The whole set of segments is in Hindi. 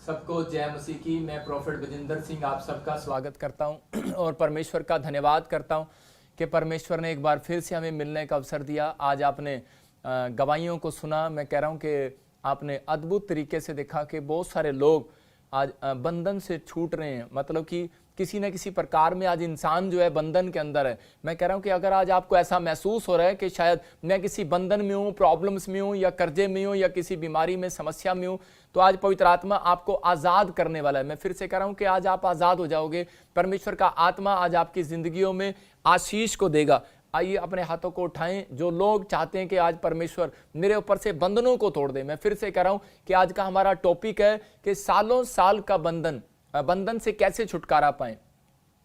सबको जय मसीह की। मैं प्रोफेट बजिंदर सिंह आप सबका स्वागत करता हूं और परमेश्वर का धन्यवाद करता हूं कि परमेश्वर ने एक बार फिर से हमें मिलने का अवसर दिया। आज आपने गवाहियों को सुना। मैं कह रहा हूं कि आपने अद्भुत तरीके से देखा कि बहुत सारे लोग आज बंधन से छूट रहे हैं, मतलब कि किसी न किसी प्रकार में आज इंसान जो है बंधन के अंदर है। मैं कह रहा हूं कि अगर आज आपको ऐसा महसूस हो रहा है कि शायद मैं किसी बंधन में हूं, प्रॉब्लम्स में हूं, या कर्जे में हूं, या किसी बीमारी में, समस्या में हूं, तो आज पवित्र आत्मा आपको आजाद करने वाला है। मैं फिर से कह रहा हूं कि आज आप आजाद हो जाओगे। परमेश्वर का आत्मा आज आपकी जिंदगियों में आशीष को देगा। आइए अपने हाथों को उठाएं। जो लोग चाहते हैं कि आज परमेश्वर मेरे ऊपर से बंधनों को तोड़ दे, मैं फिर से कह रहा हूं कि आज का हमारा टॉपिक है कि सालों साल का बंधन से कैसे छुटकारा पाएं।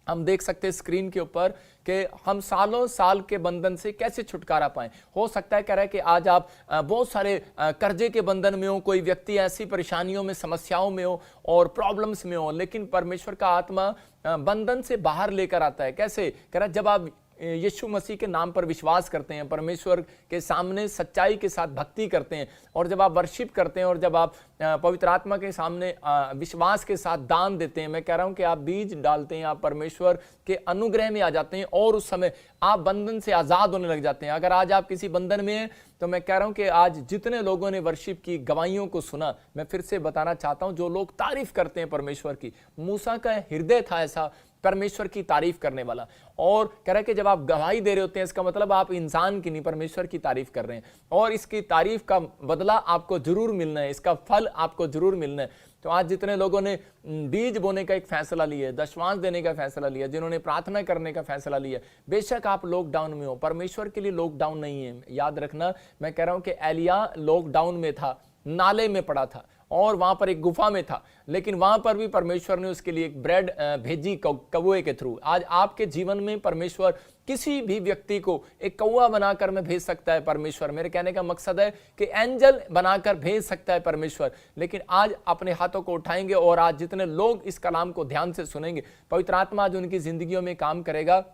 हम देख सकते हैं स्क्रीन के ऊपर कि हम सालों साल के बंधन से कैसे छुटकारा पाएं। हो सकता है कह रहा है कि आज आप बहुत सारे कर्जे के बंधन में हो, कोई व्यक्ति ऐसी परेशानियों में, समस्याओं में हो और प्रॉब्लम्स में हो, लेकिन परमेश्वर का आत्मा बंधन से बाहर लेकर आता है। कैसे कह रहा है? जब आप यीशु मसीह के नाम पर विश्वास करते हैं, परमेश्वर के सामने सच्चाई के साथ भक्ति करते हैं, और जब आप वर्शिप करते हैं, और जब आप पवित्र आत्मा के सामने विश्वास के साथ दान देते हैं, मैं कह रहा हूं कि आप बीज डालते हैं, आप परमेश्वर के अनुग्रह में आ जाते हैं और उस समय आप बंधन से आजाद होने लग जाते हैं। अगर आज आप किसी बंधन में हैं तो मैं कह रहा हूं कि आज जितने लोगों ने वर्शिप की गवाहियों को सुना, मैं फिर से बताना चाहता हूं, जो लोग तारीफ करते हैं परमेश्वर की, मूसा का हृदय था ऐसा परमेश्वर की तारीफ करने वाला। और कह रहा है कि जब आप गवाही दे रहे होते हैं, इसका मतलब आप इंसान की नहीं, परमेश्वर की तारीफ कर रहे हैं, और इसकी तारीफ का बदला आपको जरूर मिलना है, इसका फल आपको जरूर मिलना है। तो आज जितने लोगों ने बीज बोने का एक फैसला लिया, दशमांश देने का फैसला लिया, जिन्होंने प्रार्थना करने का फैसला लिया, बेशक आप लॉकडाउन में हो, परमेश्वर के लिए लॉकडाउन नहीं है। याद रखना, मैं कह रहा हूं कि एलिया लॉकडाउन में था, नाले में पड़ा था और वहां पर एक गुफा में था, लेकिन वहां पर भी परमेश्वर ने उसके लिए एक ब्रेड भेजी कौवे के थ्रू। आज आपके जीवन में परमेश्वर किसी भी व्यक्ति को एक कौवा बनाकर में भेज सकता है परमेश्वर। मेरे कहने का मकसद है कि एंजल बनाकर भेज सकता है परमेश्वर। लेकिन आज अपने हाथों को उठाएंगे और आज जितने लोग इस कलाम को ध्यान से सुनेंगे, पवित्र आत्मा आज उनकी जिंदगियों में काम करेगा।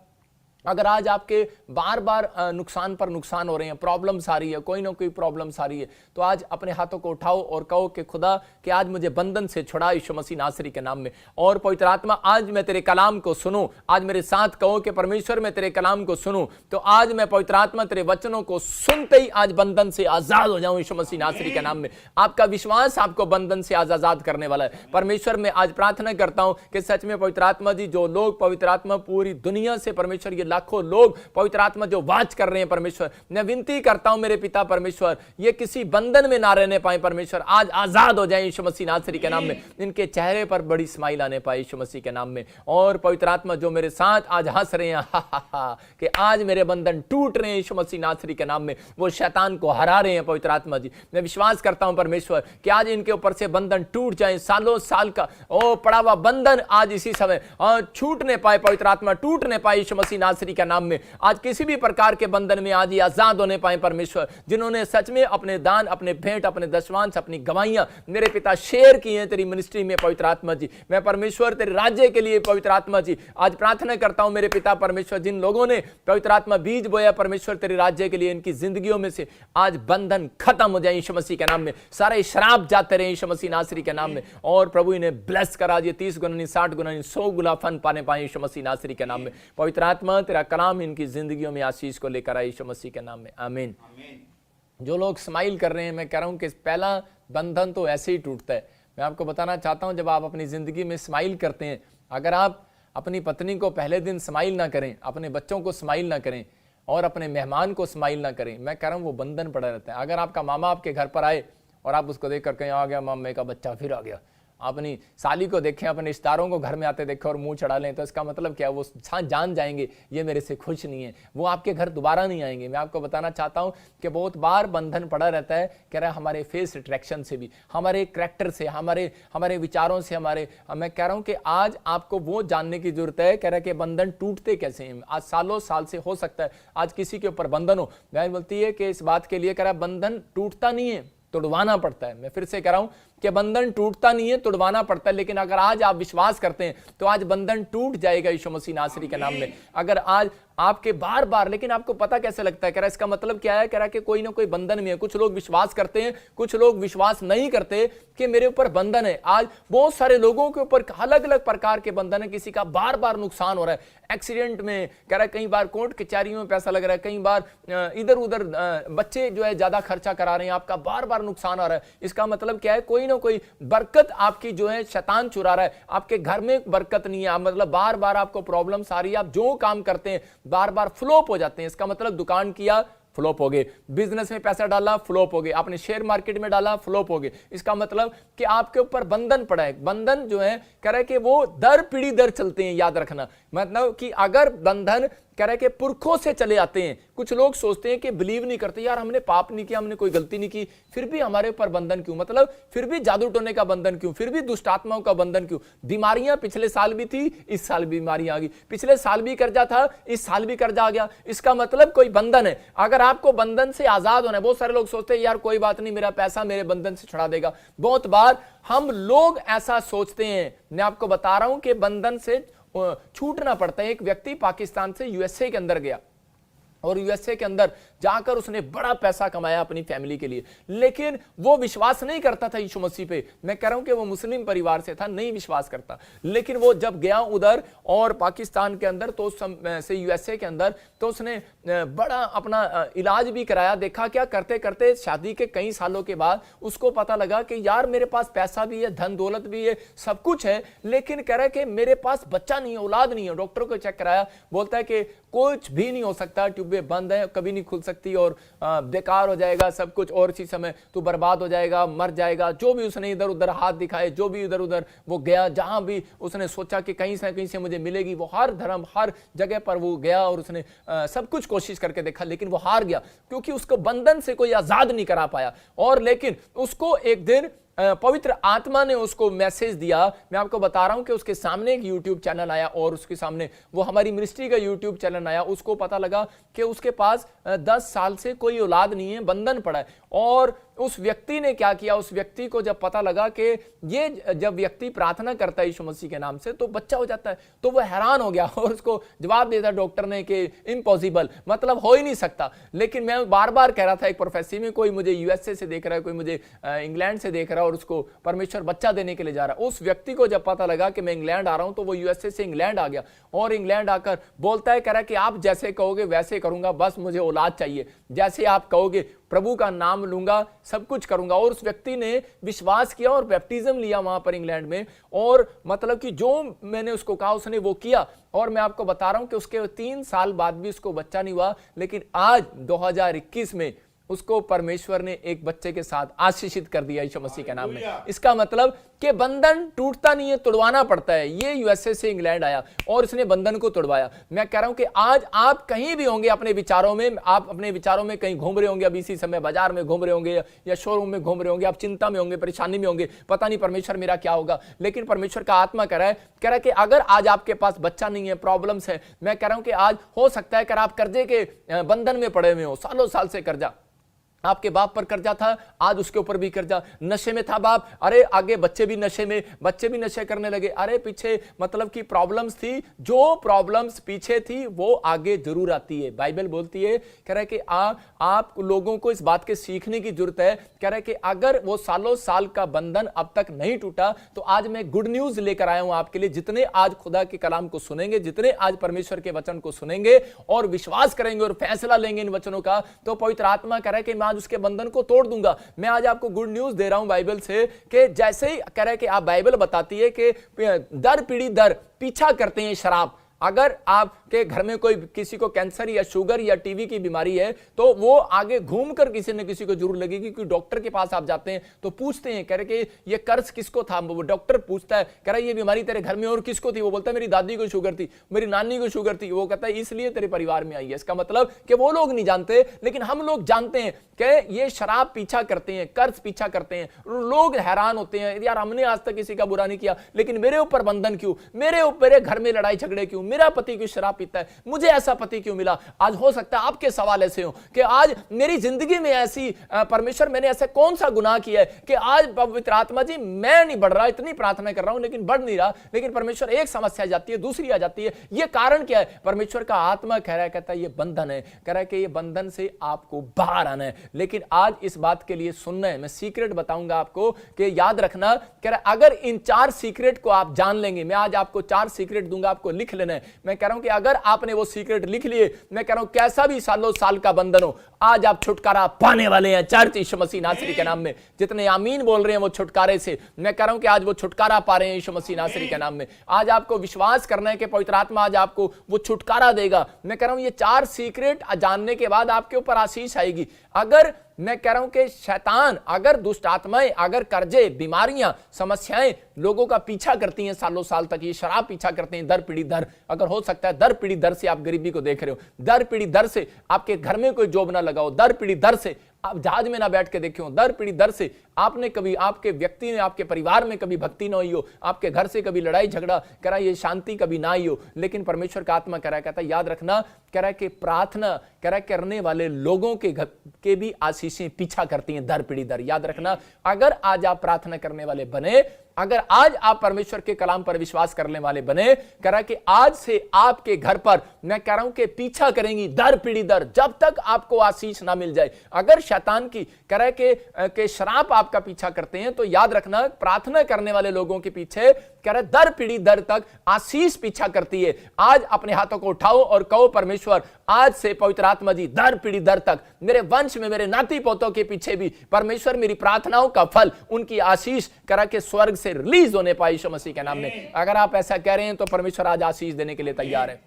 अगर आज आपके बार बार नुकसान पर नुकसान हो रहे हैं, प्रॉब्लम्स आ रही है, कोई ना कोई प्रॉब्लम्स आ रही है, तो आज अपने हाथों को उठाओ और कहो कि खुदा कि आज मुझे बंधन से छुड़ा यीशु मसीह नासरी के नाम में। और पवित्र आत्मा आज मैं तेरे कलाम को सुनूं। आज मेरे साथ कहो कि परमेश्वर मैं तेरे कलाम को सुनूं। तो आज मैं पवित्र आत्मा तेरे वचनों को सुनते ही आज बंधन से आजाद हो जाऊं यीशु मसीह नासरी के नाम में। आपका विश्वास आपको बंधन से आज आजाद करने वाला है। परमेश्वर मैं आज प्रार्थना करता हूं कि सच में पवित्र आत्मा जी, जो लोग पवित्र आत्मा पूरी दुनिया से परमेश्वर, ये लाखों लोग पवित्र आत्मा जो वाच कर रहे हैं परमेश्वर, मैं विनती करता हूं मेरे पिता परमेश्वर, ये किसी बंधन में ना रहने पाए परमेश्वर, आज आजाद हो जाए यीशु मसीह नासरी के नाम में। इनके चेहरे पर बड़ी स्माइल आने पाए यीशु मसीह के नाम में। और पवित्र आत्मा जो मेरे साथ आज हंस रहे हैं, हा हा हा, कि आज मेरे बंधन टूट रहे हैं यीशु मसीह नासरी के नाम में, वो शैतान को हरा रहे हैं पवित्र आत्मा जी। मैं विश्वास करता हूं परमेश्वर कि आज इनके ऊपर से बंधन टूट जाए, सालों साल का ओ पड़ा हुआ बंधन आज इसी समय छूटने पाए पवित्र आत्मा, टूटने पाए यीशु मसीह नासरी के नाम में। आज किसी भी प्रकार के बंधन में आज ही आजाद होने पाए परमेश्वर। जिन्होंने सच में अपने दान, अपने भेंट, अपने दशमांश, अपनी गवाहियां मेरे पिता शेयर की हैं तेरी मिनिस्ट्री में पवित्र आत्मा जी, मैं परमेश्वर तेरे राज्य के लिए पवित्र आत्मा जी आज प्रार्थना करता हूं मेरे पिता परमेश्वर। जिन लोगों ने पवित्र आत्मा बीज बोया परमेश्वर तेरे राज्य के लिए, इनकी जिंदगियों में से आज बंधन खत्म हो जाए यीशु मसीह के नाम में। सारे शराब जाते रहे यीशु मसीह नासरी के नाम में, और प्रभु इन्हें ब्लेस करा दिए 30 गुना, 60 गुना, 100 गुना फन पाने पाए यीशु मसीह नासरी के नाम में। पवित्र आत्मा तेरा कलाम इनकी जिंदगियों में आशीष को लेकर आए यीशु मसीह के नाम में, आमीन। जो लोग स्माइल कर रहे हैं, मैं कह रहा हूं कि पहला बंधन तो ऐसे ही टूटता है। मैं आपको बताना चाहता हूं, जब आप अपनी जिंदगी में स्माइल करते हैं, अगर आप अपनी पत्नी को पहले दिन स्माइल ना करें, अपने बच्चों को स्माइल ना करें और अपने मेहमान को स्माइल ना करें, मैं कह रहा हूं वो बंधन पड़ा रहता है। अगर आपका मामा आपके घर पर आए और आप उसको देख कर कहीं आ गया मामे का बच्चा फिर आ गया, अपनी साली को देखें, अपने रिश्तेदारों को घर में आते देखें और मुंह चढ़ा लें, तो इसका मतलब क्या है? वो जान जाएंगे ये मेरे से खुश नहीं है, वो आपके घर दोबारा नहीं आएंगे। मैं आपको बताना चाहता हूं कि बहुत बार बंधन पड़ा रहता है, कह रहा है हमारे फेस अट्रैक्शन से भी, हमारे करैक्टर से, हमारे विचारों से, मैं कह रहा हूं कि आज आपको वो जानने की जरूरत है, कह रहा है कि बंधन टूटते कैसे हैं। आज सालों साल से हो सकता है आज किसी के ऊपर बंधन हो, मैं बोलती है कि इस बात के लिए कह रहा है बंधन टूटता नहीं है, तोड़वाना पड़ता है। मैं फिर से कह रहा हूं कि बंधन टूटता नहीं है, तुड़वाना पड़ता है। लेकिन अगर आज आप विश्वास करते हैं तो आज बंधन टूट जाएगा यीशु मसीह नासरी के नाम में। अगर आज आपके बार बार, लेकिन आपको पता कैसे लगता है? कह रहा इसका मतलब क्या है? कह रहा कि कोई ना कोई बंधन में है। कुछ लोग विश्वास करते हैं, कुछ लोग विश्वास नहीं करते कि मेरे ऊपर बंधन है। आज बहुत सारे लोगों के ऊपर अलग अलग प्रकार के बंधन है। किसी का बार बार नुकसान हो रहा है, एक्सीडेंट में, कह रहा है कई बार कोर्ट कचहरियों में पैसा लग रहा है, कई बार इधर उधर बच्चे जो है ज्यादा खर्चा करा रहे हैं, आपका बार बार नुकसान आ रहा है। इसका मतलब क्या है? कोई ना कोई बरकत आपकी जो है शैतान चुरा रहा है। आपके घर में बरकत नहीं है, मतलब बार बार आपको प्रॉब्लम्स आ रही है। आप जो काम करते हैं बार बार फ्लॉप हो जाते हैं। इसका मतलब दुकान किया, फ्लॉप हो गए, बिजनेस में पैसा डाला, फ्लॉप हो गए, आपने शेयर मार्केट में डाला, फ्लॉप हो गए। इसका मतलब कि आपके ऊपर बंधन पड़ा है। बंधन जो है कह रहा है कि वो दर पीढ़ी दर चलते हैं, याद रखना। मतलब कि अगर बंधन कह रहा है कि पुरखों से चले आते हैं। कुछ लोग सोचते हैं कि बिलीव नहीं करते, यार हमने पाप नहीं किया, हमने कोई गलती नहीं की, फिर भी हमारे ऊपर बंधन क्यों? मतलब फिर भी जादू टोने का बंधन क्यों? फिर भी दुष्ट आत्माओं का बंधन क्यों? बीमारियां पिछले साल भी थी, इस साल भी बीमारियां आ गई, पिछले साल भी कर्जा था, इस साल भी कर्जा आ गया। इसका मतलब कोई बंधन है। अगर आपको बंधन से आजाद होना है, बहुत सारे लोग सोचते हैं यार कोई बात नहीं, मेरा पैसा मेरे बंधन से छुड़ा देगा। बहुत बार हम लोग ऐसा सोचते हैं। मैं आपको बता रहा हूं कि बंधन से छूटना पड़ता है। एक व्यक्ति पाकिस्तान से यूएसए के अंदर गया और यूएसए के अंदर जाकर उसने बड़ा पैसा कमाया अपनी फैमिली के लिए, लेकिन वो विश्वास नहीं करता था यीशु मसीह पे। मैं कह रहा हूं कि वो मुस्लिम परिवार से था, नहीं विश्वास करता। लेकिन वो जब गया उधर और पाकिस्तान के अंदर तो से यूएसए के अंदर, तो उसने बड़ा अपना इलाज भी कराया। देखा क्या, करते करते शादी के कई सालों के बाद उसको पता लगा कि यार मेरे पास पैसा भी है, धन दौलत भी है, सब कुछ है, लेकिन कह रहा है कि मेरे पास बच्चा नहीं है, औलाद नहीं है। डॉक्टर को चेक कराया, बोलता है कि कुछ भी नहीं हो सकता, ट्यूबें बंद है, कभी नहीं खुल सकती और बेकार हो जाएगा सब कुछ, और इसी समय तू बर्बाद हो जाएगा, मर जाएगा। जो भी उसने इधर उधर हाथ दिखाए, जो भी इधर उधर वो गया, जहां भी उसने सोचा कि कहीं से मुझे मिलेगी, वो हर धर्म हर जगह पर वो गया और उसने सब कुछ कोशिश करके देखा, लेकिन वो हार गया क्योंकि उसको बंधन से कोई आजाद नहीं करा पाया। और लेकिन उसको एक दिन पवित्र आत्मा ने उसको मैसेज दिया। मैं आपको बता रहा हूं कि उसके सामने एक यूट्यूब चैनल आया और उसके सामने वो हमारी मिनिस्ट्री का यूट्यूब चैनल आया। उसको पता लगा कि उसके पास 10 साल से कोई औलाद नहीं है, बंधन पड़ा है। और उस व्यक्ति ने क्या किया, उस व्यक्ति को जब पता लगा कि ये जब व्यक्ति प्रार्थना करता है यीशु मसीह के नाम से तो बच्चा हो जाता है, तो वह हैरान हो गया और उसको जवाब देता डॉक्टर ने कि इम्पॉसिबल, मतलब हो ही नहीं सकता। लेकिन मैं बार बार कह रहा था एक प्रोफेसी में, कोई मुझे यूएसए से देख रहा है, कोई मुझे इंग्लैंड से देख रहा है और उसको परमेश्वर बच्चा देने के लिए जा रहा है। उस व्यक्ति को जब पता लगा कि मैं इंग्लैंड आ रहा हूं तो वो यूएसए से इंग्लैंड आ गया और इंग्लैंड आकर बोलता है, कह रहा है कि आप जैसे कहोगे वैसे करूंगा, बस मुझे औलाद चाहिए, जैसे आप कहोगे प्रभु का नाम लूंगा, सब कुछ करूंगा। और उस व्यक्ति ने विश्वास किया और बैप्टिज्म लिया वहां पर इंग्लैंड में, और मतलब कि जो मैंने उसको कहा उसने वो किया। और मैं आपको बता रहा हूं कि उसके 3 साल बाद भी उसको बच्चा नहीं हुआ, लेकिन आज 2021 में उसको परमेश्वर ने एक बच्चे के साथ आशीषित कर दिया यीशु मसीह के नाम में। इसका मतलब कि बंधन टूटता नहीं है, तुड़वाना पड़ता है। ये यूएसए से इंग्लैंड आया और इसने बंधन को तुड़वाया। मैं कह रहा हूं कि आज आप कहीं भी होंगे अपने विचारों में, आप अपने विचारों में कहीं घूम रहे होंगे, अभी इसी समय बाजार में घूम रहे होंगे या शोरूम में घूम रहे होंगे, आप चिंता में होंगे, परेशानी में होंगे, पता नहीं परमेश्वर मेरा क्या होगा। लेकिन परमेश्वर का आत्मा कह रहा है कि अगर आज आपके पास बच्चा नहीं है, प्रॉब्लम्स है, मैं कह रहा हूं कि आज हो सकता है कि आप कर्जे के बंधन में पड़े हुए हो, सालों साल से कर्जा, आपके बाप पर कर्जा था, आज उसके ऊपर भी कर्जा, नशे में था बाप, अरे आगे बच्चे भी नशे में, बच्चे भी नशे करने लगे, अरे पीछे मतलब कि प्रॉब्लम्स थी, जो प्रॉब्लम्स पीछे थी वो आगे जरूर आती है। बाइबल बोलती है, कह रहा है कि आप लोगों को इस बात के सीखने की जरूरत है। कह रहा है कि अगर वो सालों साल का बंधन अब तक नहीं टूटा तो आज मैं गुड न्यूज लेकर आया हूं आपके लिए। जितने आज खुदा के कलाम को सुनेंगे, जितने आज परमेश्वर के वचन को सुनेंगे और विश्वास करेंगे और फैसला लेंगे इन वचनों का, तो पवित्र आत्मा कह रहा है कि मैं उसके बंधन को तोड़ दूंगा। मैं आज आपको गुड न्यूज दे रहा हूं बाइबल से कि जैसे ही कह रहा है कि आप, बाइबल बताती है कि दर पीढ़ी दर पीछा करते हैं शराब। अगर आपके घर में कोई किसी को कैंसर या शुगर या टीबी की बीमारी है तो वो आगे घूमकर किसी न किसी को जरूर लगेगी, क्योंकि डॉक्टर के पास आप जाते हैं तो पूछते हैं, कह रहे कि ये कर्ज किसको था, वो डॉक्टर पूछता है, कह रहा है ये बीमारी तेरे घर में और किसको थी, वो बोलता है मेरी दादी को शुगर थी, मेरी नानी को शुगर थी, वो कहता है इसलिए तेरे परिवार में आई है। इसका मतलब कि वो लोग नहीं जानते, लेकिन हम लोग जानते हैं कि ये शराब पीछा करते हैं, कर्ज पीछा करते हैं। लोग हैरान होते हैं, यार हमने आज तक किसी का बुरा नहीं किया, लेकिन मेरे ऊपर बंधन क्यों, मेरे ऊपर घर में लड़ाई झगड़े क्यों, मेरा पति क्यों शराब पीता है, मुझे ऐसा पति क्यों मिला। आज हो सकता है आपके सवाल ऐसे हो कि आज मेरी जिंदगी में ऐसी परमेश्वर मैंने ऐसा कौन सा गुनाह किया है कि आज पवित्र आत्मा जी मैं नहीं बढ़ रहा, इतनी प्रार्थना कर रहा हूं लेकिन बढ़ नहीं रहा। लेकिन परमेश्वर एक समस्या आ जाती है, दूसरी आ जाती है। ये कारण क्या है? परमेश्वर का आत्मा कह रहा है, कहता है ये बंधन है, कह रहा है कि ये बंधन से आपको बाहर आना है। लेकिन आज इस बात के लिए सुनना है, मैं सीक्रेट बताऊंगा आपको कि याद रखना, कह रहा है अगर इन 4 सीक्रेट को आप जान लेंगे, मैं आज आपको 4 सीक्रेट दूंगा, आपको लिख लेना है। मैं कह रहा हूं कि अगर आपने वो सीक्रेट लिख लिए, मैं कह रहा हूं कैसा भी सालों साल का बंधन हो, आज आप छुटकारा पाने वाले हैं। चर्च यीशु मसीह नासरी के नाम में जितने आमीन बोल रहे हैं वो छुटकारे से, मैं कह रहा हूं कि आज वो छुटकारा पा रहे हैं यीशु मसीह नासरी के नाम में। आज आपको विश्वास करना है कि पवित्र आत्मा आज आपको वो छुटकारा देगा। मैं कह रहा हूं ये 4 सीक्रेट जानने के बाद आपके ऊपर आशीष आएगी। अगर मैं कह रहा हूं कि शैतान, अगर दुष्ट आत्माएं, अगर कर्जे, बीमारियां, समस्याएं लोगों का पीछा करती हैं सालों साल तक, ये शराब पीछा करते हैं दर पीढ़ी दर, अगर हो सकता है दर पीढ़ी दर से आप गरीबी को देख रहे हो, दर पीढ़ी दर से आपके घर में कोई जॉब ना लगाओ, दर पीढ़ी दर से आप जहाज में ना बैठ के देखे हो, दर पीढ़ी दर से आपने कभी, आपके व्यक्ति में, आपके परिवार में कभी भक्ति ना हुई हो, आपके घर से कभी लड़ाई झगड़ा करा, ये शांति कभी ना आई हो। लेकिन परमेश्वर का आत्मा कह रहा है, कहता है याद रखना, कह रहा है कि प्रार्थना कह रहा है करने वाले लोगों के भी आशीषें पीछा करती हैं दर पीढ़ी दर। याद रखना, अगर आज आप प्रार्थना करने वाले बने, अगर आज आप परमेश्वर के कलाम पर विश्वास करने वाले बने, कह रहा है कि आज से आपके घर पर मैं कह रहा हूं कि पीछा करेंगी दर पीढ़ी दर जब तक आपको आशीष ना मिल जाए। अगर शैतान की कह रहा है कि श्राप आपका पीछा करते हैं, तो याद रखना प्रार्थना करने वाले लोगों के पीछे कह रहा है दर पीढ़ी दर तक आशीष पीछा करती है। आज अपने हाथों को उठाओ और कहो परमेश्वर आज से पवित्र आत्मा जी दर पीढ़ी दर तक मेरे वंश में, मेरे नाती पोतों के पीछे भी परमेश्वर मेरी प्रार्थनाओं का फल, उनकी आशीष करा के स्वर्ग से रिलीज होने पाए यीशु मसीह के नाम में। अगर आप ऐसा कह रहे हैं तो परमेश्वर आज आशीष देने के लिए तैयार है।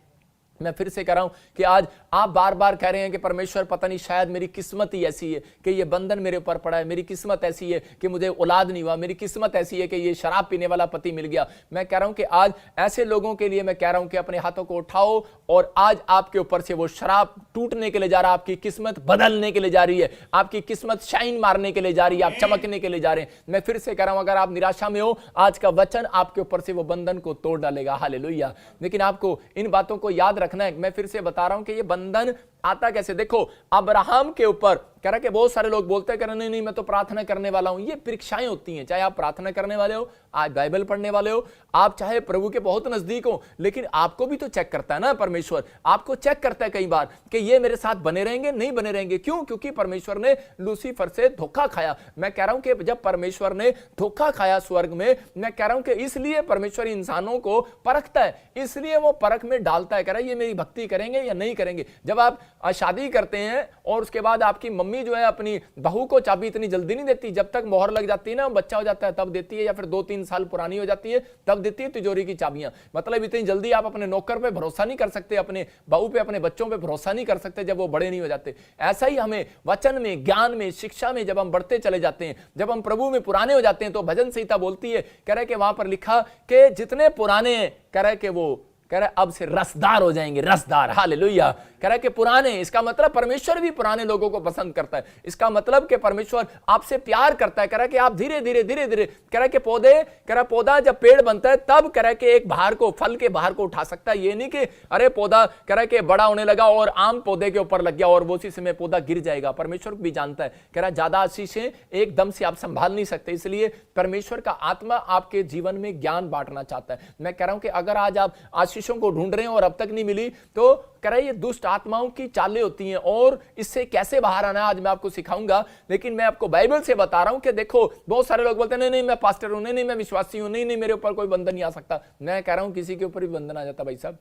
मैं फिर से कह रहा हूं कि आज आप बार बार कह रहे हैं कि परमेश्वर पता नहीं शायद मेरी किस्मत ही ऐसी है कि ये बंधन मेरे ऊपर पड़ा है, मेरी किस्मत ऐसी है कि मुझे औलाद नहीं हुआ, मेरी किस्मत ऐसी है कि ये शराब पीने वाला पति मिल गया। मैं कह रहा हूं कि आज ऐसे लोगों के लिए मैं कह रहा हूं कि अपने हाथों को उठाओ और आज आपके ऊपर से वो शराब टूटने के लिए जा रहा है, आपकी किस्मत बदलने के लिए जा रही है, आपकी किस्मत शाइन मारने के लिए जा रही है, आप चमकने के लिए जा रहे हैं। मैं फिर से कह रहा हूं अगर आप निराशा में हो, आज का वचन आपके ऊपर से वो बंधन को तोड़ डालेगा। हालेलुया। लेकिन आपको इन बातों को याद रखना है। मैं फिर से बता रहा हूं कि ये बंधन आता कैसे। देखो अब्राहम के ऊपर कह रहा कि बहुत सारे लोग बोलते हैं नहीं नहीं मैं तो प्रार्थना करने वाला हूं। ये परीक्षाएं होती हैं, चाहे आप प्रार्थना करने वाले हो, आज बाइबल पढ़ने वाले हो, आप चाहे प्रभु के बहुत नजदीक हो, लेकिन आपको भी तो चेक करता है ना परमेश्वर, आपको चेक करता है कई बार कि ये मेरे साथ बने रहेंगे नहीं बने रहेंगे। क्यों? क्योंकि परमेश्वर ने लूसीफर से धोखा खाया। मैं कह रहा हूं कि जब परमेश्वर ने धोखा खाया स्वर्ग में, मैं कह रहा हूं कि इसलिए परमेश्वर इंसानों को परखता है, इसलिए वो परख में डालता है, कह रहा है ये मेरी भक्ति करेंगे या नहीं करेंगे। जब आप शादी करते हैं और उसके बाद आपकी मम्मी जो है अपनी बहू को चाबी इतनी जल्दी नहीं देती, जब तक मोहर लग जाती है ना, बच्चा हो जाता है तब देती है, या फिर 2-3 साल पुरानी हो जाती है तब देती है तिजोरी की चाबियां। मतलब इतनी जल्दी आप अपने नौकर पे भरोसा नहीं कर सकते, अपने बहू पे, अपने बच्चों पे भरोसा नहीं कर सकते जब वो बड़े नहीं हो जाते। ऐसा ही हमें वचन में, ज्ञान में, शिक्षा में जब हम बढ़ते चले जाते हैं, जब हम प्रभु में पुराने हो जाते हैं, तो भजन संहिता बोलती है, कह रहा है कि वहां पर लिखा कि जितने पुराने हैं, कह रहा है कि वो कह रहा है अब से रसदार हो जाएंगे, रसदार। हालेलुया। कह रहा है कि पुराने, इसका मतलब परमेश्वर भी पुराने लोगों को पसंद करता है। इसका मतलब कि परमेश्वर आपसे प्यार करता है। कह रहा है कि आप धीरे धीरे धीरे धीरे, कह रहा है कि पौधे, कह रहा है पौधा जब पेड़ बनता है तब कह रहा है कि एक बाहर को, फल के बाहर को उठा सकता है। ये नहीं कि अरे पौधा कह रहा है कि बड़ा होने लगा और आम पौधे के ऊपर लग गया और वो उसी समय पौधा गिर जाएगा। परमेश्वर भी जानता है, कह रहा है ज्यादा आशीषें एकदम से आप संभाल नहीं सकते, इसलिए परमेश्वर का आत्मा आपके जीवन में ज्ञान बांटना चाहता है। मैं कह रहा हूं कि अगर आज आप आशीषों को ढूंढ रहे हैं और अब तक नहीं मिली, तो कह रहा है ये दुष्ट आत्माओं की चालें होती हैं और इससे कैसे बाहर आना है आज मैं आपको सिखाऊंगा। लेकिन मैं आपको बाइबल से बता रहा हूं कि देखो बहुत सारे लोग बोलते हैं नहीं नहीं मैं पास्टर हूं, नहीं नहीं मैं विश्वासी हूं, नहीं नहीं मेरे ऊपर कोई बंधन नहीं आ सकता। मैं कह रहा हूं किसी के ऊपर भी बंधन आ जाता भाई साहब,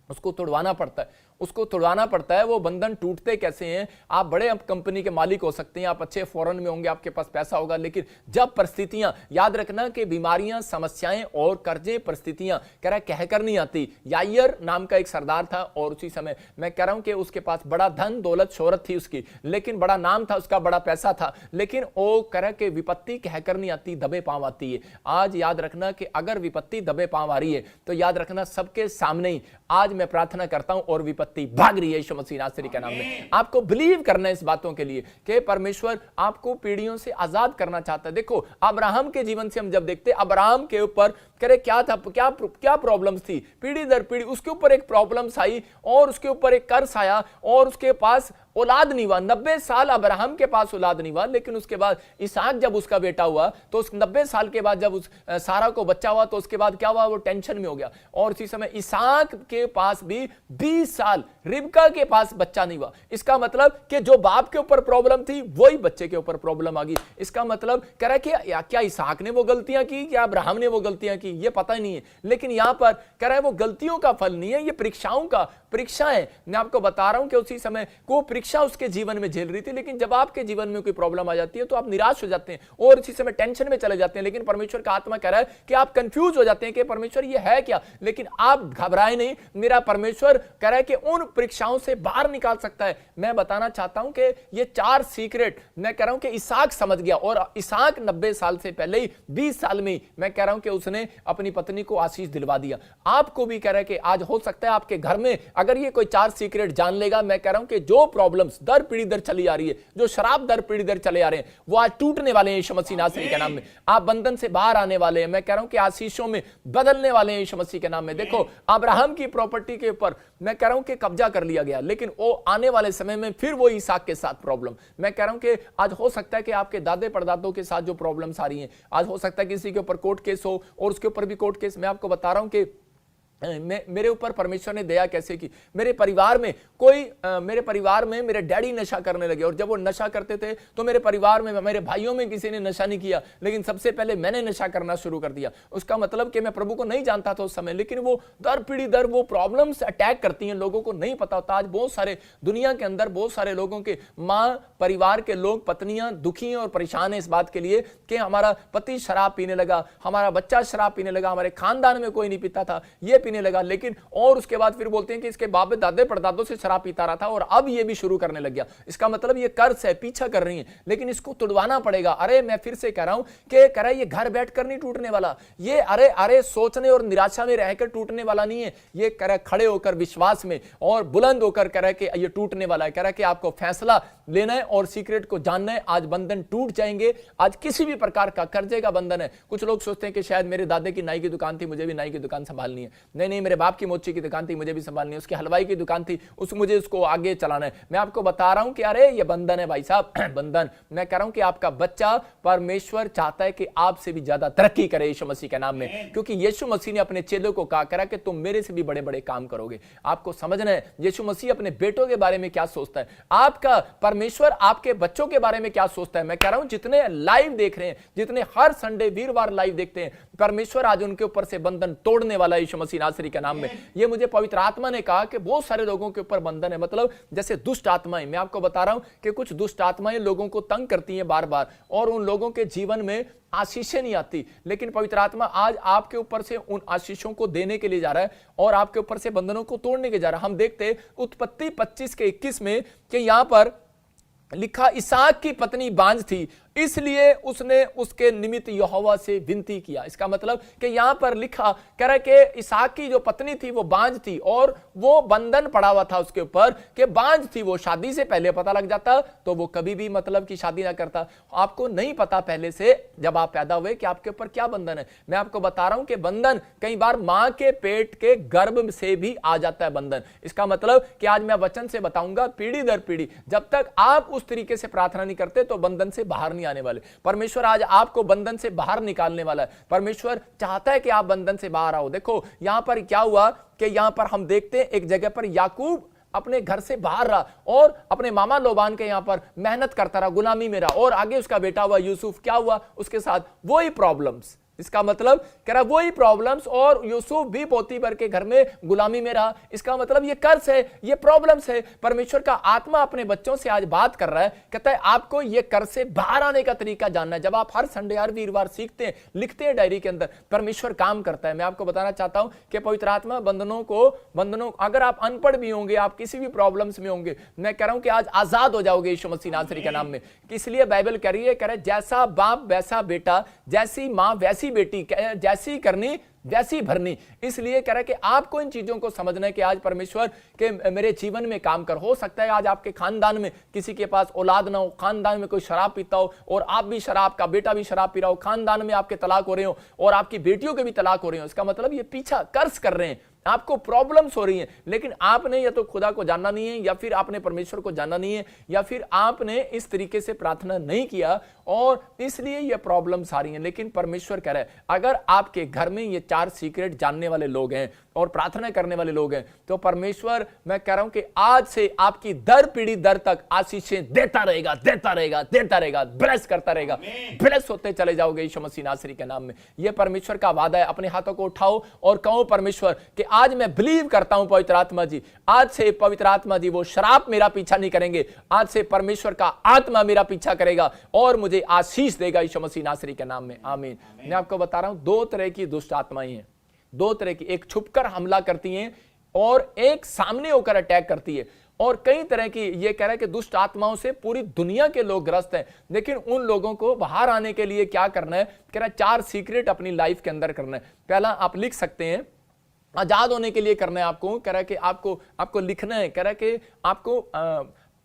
उसको तोड़वाना पड़ता है, उसको तोड़वाना पड़ता है। वो बंधन टूटते कैसे हैं? आप बड़े कंपनी के मालिक हो सकते हैं, आप अच्छे फॉरेन में होंगे, आपके पास पैसा होगा, लेकिन जब परिस्थितियां, याद रखना कि बीमारियां, समस्याएं और कर्जे, परिस्थितियां कह रहा है कहकर नहीं आती। यायर नाम का एक सरदार था और उसी समय मैं कह रहा हूं कि उसके पास बड़ा धन दौलत शोहरत थी उसकी, लेकिन बड़ा नाम था उसका, बड़ा पैसा था, लेकिन वो कह रहा कि विपत्ति कहकर नहीं आती, दबे पांव आती है। आज याद रखना कि अगर विपत्ति दबे पांव आ रही है तो याद रखना सबके सामने ही आज मैं प्रार्थना करता हूं और विपत्ति विपत्ति भाग रही है यीशु मसीह नासरी के नाम में। आपको बिलीव करना है इस बातों के लिए कि परमेश्वर आपको पीढ़ियों से आजाद करना चाहता है। देखो अब्राहम के जीवन से हम जब देखते हैं, अब्राहम के ऊपर करे क्या था, क्या प्रॉब्लम्स थी, पीढ़ी दर पीढ़ी उसके ऊपर एक प्रॉब्लम्स आई और उसके ऊपर एक कर्ज आया और उसके पास औलाद नहीं हुआ। 90 साल अब्राहम के पास औलाद नहीं हुआ, लेकिन उसके बाद इसहाक जब उसका बेटा हुआ तो उस 90 साल के बाद जब उस सारा को बच्चा हुआ तो उसके बाद क्या हुआ, वो टेंशन में हो गया। और उसी समय इसहाक के पास भी 20 साल रिबका के पास बच्चा नहीं हुआ। इसका मतलब कि जो बाप के ऊपर प्रॉब्लम थी वही बच्चे के ऊपर प्रॉब्लम आ गई। इसका मतलब कह रहा है कि क्या इसहाक ने वो गलतियां की, क्या अब्राहम ने वो गलतियां की, ये पता ही नहीं है। लेकिन यहां पर कह रहा है वो गलतियों का फल नहीं है, ये परीक्षाओं का परीक्षा है। मैं आपको बता रहा हूं कि उसी समय को परीक्षा उसके जीवन में झेल रही थी, लेकिन जब आपके जीवन में कोई प्रॉब्लम आ जाती है तो आप निराश हो जाते हैं और इसी समय टेंशन में चले जाते हैं। लेकिन परमेश्वर का आत्मा कह रहा है कि आप कंफ्यूज हो जाते हैं कि परमेश्वर ये है क्या, लेकिन आप घबराए नहीं। मेरा परमेश्वर कह रहा है कि उन परीक्षाओं से बाहर निकाल सकता है। मैं बताना चाहता हूं कि ये 4 सीक्रेट मैं कह रहा हूं कि इसहाक समझ गया, और इसहाक 90 साल से पहले ही 20 साल में ही मैं कह रहा हूं कि उसने अपनी पत्नी को आशीष दिलवा दिया। आपको भी कह रहा है कि आज हो सकता है आपके घर में अगर ये कोई 4 सीक्रेट जान लेगा, मैं कह रहा हूं कि जो प्रॉब्लम्स दर पीढ़ी दर चली आ रही है, जो शराब दर पीढ़ी दर चले आ रहे हैं, वो आज टूटने वाले हैं यीशु मसीह नासरी के नाम में। आप बंधन से बाहर आने वाले हैं, मैं कह रहा हूं कि आशीषों में बदलने वाले हैं यीशु मसीह के नाम में। देखो अब्राहम की प्रॉपर्टी के ऊपर मैं कह रहा हूं कि कब्जा कर लिया गया, लेकिन वो आने वाले समय में फिर वो इसहाक के साथ प्रॉब्लम। मैं कह रहा हूं कि आज हो सकता है कि आपके दादे परदादों के साथ जो प्रॉब्लम्स आ रही हैं, आज हो सकता है किसी के ऊपर कोर्ट केस हो और उसके ऊपर भी कोर्ट केस। मैं आपको बता रहा हूं कि मेरे ऊपर परमेश्वर ने दया कैसे की। मेरे परिवार में मेरे डैडी नशा करने लगे, और जब वो नशा करते थे तो मेरे परिवार में, मेरे भाइयों में किसी ने नशा नहीं किया, लेकिन सबसे पहले मैंने नशा करना शुरू कर दिया। उसका मतलब कि मैं प्रभु को नहीं जानता था उस समय, लेकिन वो दर पीढ़ी दर वो प्रॉब्लम्स अटैक करती हैं, लोगों को नहीं पता होता। आज बहुत सारे दुनिया के अंदर बहुत सारे लोगों के माँ, परिवार के लोग, पत्नियां दुखी हैं और परेशान हैं इस बात के लिए कि हमारा पति शराब पीने लगा, हमारा बच्चा शराब पीने लगा, हमारे खानदान में कोई नहीं पीता था, ये पीने लगा। लेकिन और उसके बाद फिर बोलते हैं कि इसके बाप दादे परदादों से शराब पीता रहा था और अब ये भी शुरू करने लग गया। इसका मतलब ये कर्ज है, पीछा कर रही है, लेकिन इसको तुड़वाना पड़ेगा। अरे मैं फिर से कह रहा हूं कि कह रहा है ये घर बैठकर नहीं टूटने वाला, ये अरे सोचने और निराशा में रहकर टूटने वाला नहीं है। ये कह रहा है खड़े होकर विश्वास में और बुलंद होकर कह रहा है कि ये टूटने वाला है। कह रहा है कि आपको फैसला लेना है और सीक्रेट को जानना है। आज बंधन टूट जाएंगे। आज किसी भी प्रकार का कर्जे का बंधन है। कुछ लोग सोचते हैं कि शायद मेरे दादे की नाई की दुकान थी, मुझे भी नाई की दुकान संभालनी है। नहीं, मेरे बाप की मोची की दुकान थी, मुझे भी संभालनी है। उसकी हलवाई की दुकान थी, मुझे उसको आगे चलाना है। मैं आपको बता रहा हूं कि अरे ये बंधन है भाई साहब, बंधन। मैं कह रहा हूं कि आपका बच्चा, परमेश्वर चाहता है कि आपसे भी ज्यादा तरक्की करे यीशु मसीह के नाम में, क्योंकि यीशु मसीह ने अपने चेलों को कहा करा कि तुम मेरे से भी बड़े बड़े काम करोगे। आपको समझना है यीशु मसीह अपने बेटों के बारे में क्या सोचता है, आपका परमेश्वर आपके बच्चों के बारे में क्या सोचता है। मैं कह रहा हूं जितने लाइव देख रहे हैं, जितने हर संडे वीरवार लाइव देखते हैं, परमेश्वर आज उनके ऊपर से बंधन तोड़ने वाला यीशु मसीह नासरी के नाम में। ये मुझे पवित्र आत्मा ने कहा कि बहुत सारे लोगों के ऊपर बंधन है, मतलब जैसे दुष्ट आत्माएं। मैं आपको बता रहा हूं कि कुछ दुष्ट आत्माएं लोगों को तंग करती हैं बार बार, और उन लोगों के जीवन में आशीषें नहीं आती, लेकिन पवित्र आत्मा आज आपके ऊपर से उन आशीषों को देने के लिए जा रहा है और आपके ऊपर से बंधनों को तोड़ने के जा रहा है। हम देखते हैं उत्पत्ति 25 के 21 में कि यहां पर लिखा, इसहाक की पत्नी बांझ थी, इसलिए उसने उसके निमित्त यहोवा से विनती किया। इसका मतलब कि यहां पर लिखा कह रहा है कि इसहाक की जो पत्नी थी वो बांझ थी और वो बंधन पड़ा हुआ था उसके ऊपर कि बांझ थी। वो शादी से पहले पता लग जाता तो वो कभी भी मतलब कि शादी ना करता। आपको नहीं पता पहले से जब आप पैदा हुए कि आपके ऊपर क्या बंधन है। मैं आपको बता रहा हूं कि बंधन कई बार मां के पेट के गर्भ से भी आ जाता है बंधन। इसका मतलब कि आज मैं वचन से बताऊंगा, पीढ़ी दर पीढ़ी जब तक आप उस तरीके से प्रार्थना नहीं करते तो बंधन से बाहर नहीं आने वाले। परमेश्वर आज आपको बंधन से बाहर निकालने वाला है। परमेश्वर चाहता है कि आप बंधन से बाहर आओ। देखो यहां पर क्या हुआ कि यहां पर हम देखते हैं एक जगह पर याकूब अपने घर से बाहर रहा और अपने मामा लोबान के यहां पर मेहनत करता रहा, गुलामी में रहा, और आगे उसका बेटा हुआ यूसुफ। क्या हुआ उसके साथ? वही प्रॉब्लम्स। इसका मतलब कह रहा वही प्रॉब्लम्स, और यूसुफ भी पोतीफर के घर में गुलामी में रहा। इसका मतलब ये कर्ज है, ये प्रॉब्लम्स है। परमेश्वर का आत्मा अपने बच्चों से आज बात कर रहा है, कहता है आपको ये कर्ज से बाहर आने का तरीका जानना है। जब आप हर संडे हर वीरवार सीखते हैं, लिखते हैं डायरी के अंदर, परमेश्वर काम करता है। मैं आपको बताना चाहता हूं कि पवित्र आत्मा बंधनों, अगर आप अनपढ़ भी होंगे, आप किसी भी प्रॉब्लम्स में होंगे, मैं कह रहा हूं कि आज आजाद हो जाओगे यीशु मसीह नासरी के नाम में। इसलिए बाइबल कह रही है, कह रहा है जैसा बाप वैसा बेटा, जैसी मां वैसी जैसी बेटी, जैसी करनी वैसी भरनी। इसलिए कह रहा है कि आपको इन चीजों को समझना है कि आज परमेश्वर के मेरे जीवन में काम कर। हो सकता है आज आपके खानदान में किसी के पास औलाद ना हो, खानदान में कोई शराब पीता हो और आप भी शराब का बेटा भी शराब पी रहा हो, खानदान में आपके तलाक हो रहे हो और आपकी बेटियों के भी तलाक हो रहे हो। इसका मतलब ये पीछा कर्ज कर रहे हैं, आपको प्रॉब्लम्स हो रही हैं, लेकिन आपने या तो खुदा को जानना नहीं है, या फिर आपने परमेश्वर को जानना नहीं है, या फिर आपने इस तरीके से प्रार्थना नहीं किया और इसलिए ये प्रॉब्लम्स आ रही हैं। लेकिन परमेश्वर कह रहा है अगर आपके घर में ये 4 सीक्रेट जानने वाले लोग हैं और प्रार्थना करने वाले लोग हैं, तो परमेश्वर, मैं कह रहा हूं कि आज से आपकी दर पीढ़ी दर तक आशीषें देता रहेगा, देता रहेगा, देता रहेगा, ब्लेस करता रहेगा, ब्लेस होते चले जाओगे यीशु मसीह नासरी के नाम में। यह परमेश्वर का वादा है। अपने हाथों को उठाओ और कहो परमेश्वर कि आज मैं बिलीव करता हूं पवित्र आत्मा जी, आज से पवित्र आत्मा जी वो शराब मेरा पीछा नहीं करेंगे, आज से परमेश्वर का आत्मा मेरा पीछा करेगा और मुझे आशीष देगा यीशु मसीह नासरी के नाम में। आमीन। मैं आपको बता रहा हूं 2 तरह की दुष्ट आत्माएं हैं, 2 तरह की, एक छुपकर हमला करती हैं और एक सामने होकर अटैक करती है। और कई तरह की, ये कह रहा है कि दुष्ट आत्माओं से पूरी दुनिया के लोग ग्रस्त हैं, लेकिन उन लोगों को बाहर आने के लिए क्या करना है, कह रहा है 4 सीक्रेट अपनी लाइफ के अंदर करना है। पहला आप लिख सकते हैं, आजाद होने के लिए करना है आपको, कह रहा है कि आपको लिखना है, कह रहा है कि आपको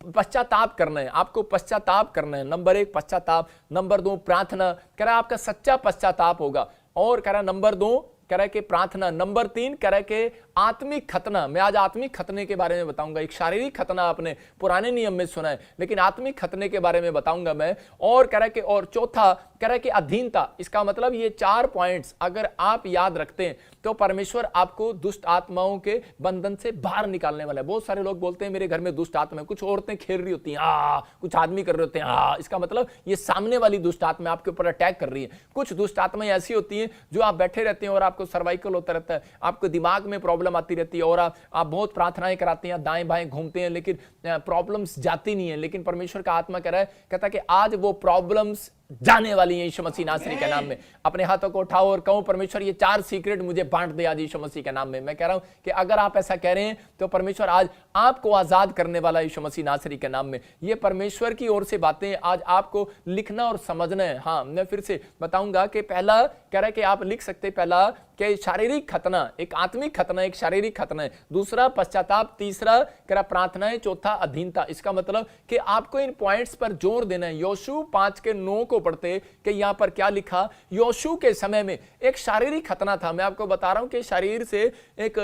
पश्चाताप करना है, आपको पश्चाताप करना है। नंबर 1 पश्चाताप, नंबर 2 प्रार्थना, कह रहा है आपका सच्चा पश्चाताप होगा, और कह रहा है नंबर 2 कह रहा है कि प्रार्थना, नंबर 3 कह रहा है कि आत्मिक खतना। मैं आज आत्मिक खतने के बारे में बताऊंगा। एक शारीरिक खतना आपने पुराने नियम में सुना है, लेकिन आत्मिक खतने के बारे में बताऊंगा मैं। और कह रहा है कि और चौथा कह रहा है कि अधीनता। इसका मतलब ये 4 पॉइंट्स अगर आप याद रखते हैं तो परमेश्वर आपको दुष्ट आत्माओं के बंधन से बाहर निकालने वाला है। बहुत सारे लोग बोलते हैं मेरे घर में दुष्ट आत्मा है, कुछ औरतें खेल रही होती हैं, कुछ आदमी कर रहे होते हैं, इसका मतलब ये सामने वाली दुष्ट आत्मा आपके ऊपर अटैक कर रही है। कुछ दुष्ट आत्माएं ऐसी होती हैं जो आप बैठे रहते हैं और आपको सर्वाइकल होता रहता है, आपको दिमाग में प्रॉब्लम आती रहती है और आप बहुत प्रार्थनाएं कराते हैं, दाएं बाएं घूमते हैं, लेकिन प्रॉब्लम्स जाती नहीं है। लेकिन परमेश्वर का आत्मा कह रहा है, कहता है कि आज वो प्रॉब्लम्स जाने वाली है यीशु मसीह नासरी के नाम में। अपने हाथों को उठाओ और कहो परमेश्वर ये 4 सीक्रेट मुझे बांट दे आज यीशु मसीह के नाम में। मैं कह रहा हूं कि अगर आप ऐसा कह रहे हैं तो परमेश्वर आज आपको आजाद करने वाला यीशु मसीह नासरी के नाम में। ये परमेश्वर की ओर से बातें आज आपको लिखना और समझना है। हाँ, मैं फिर से बताऊंगा कि पहला कह रहा है कि आप लिख सकते, पहला कि शारीरिक खतना, एक आत्मिक खतना, एक शारीरिक खतना है। दूसरा पश्चाताप, तीसरा कह रहा प्रार्थना है, चौथा अधीनता। इसका मतलब कि आपको इन पॉइंट्स पर जोर देना है। योशू 5:9 को पढ़ते कि यहां पर क्या लिखा, योशू के समय में एक शारीरिक खतना था। मैं आपको बता रहा हूं कि शरीर से एक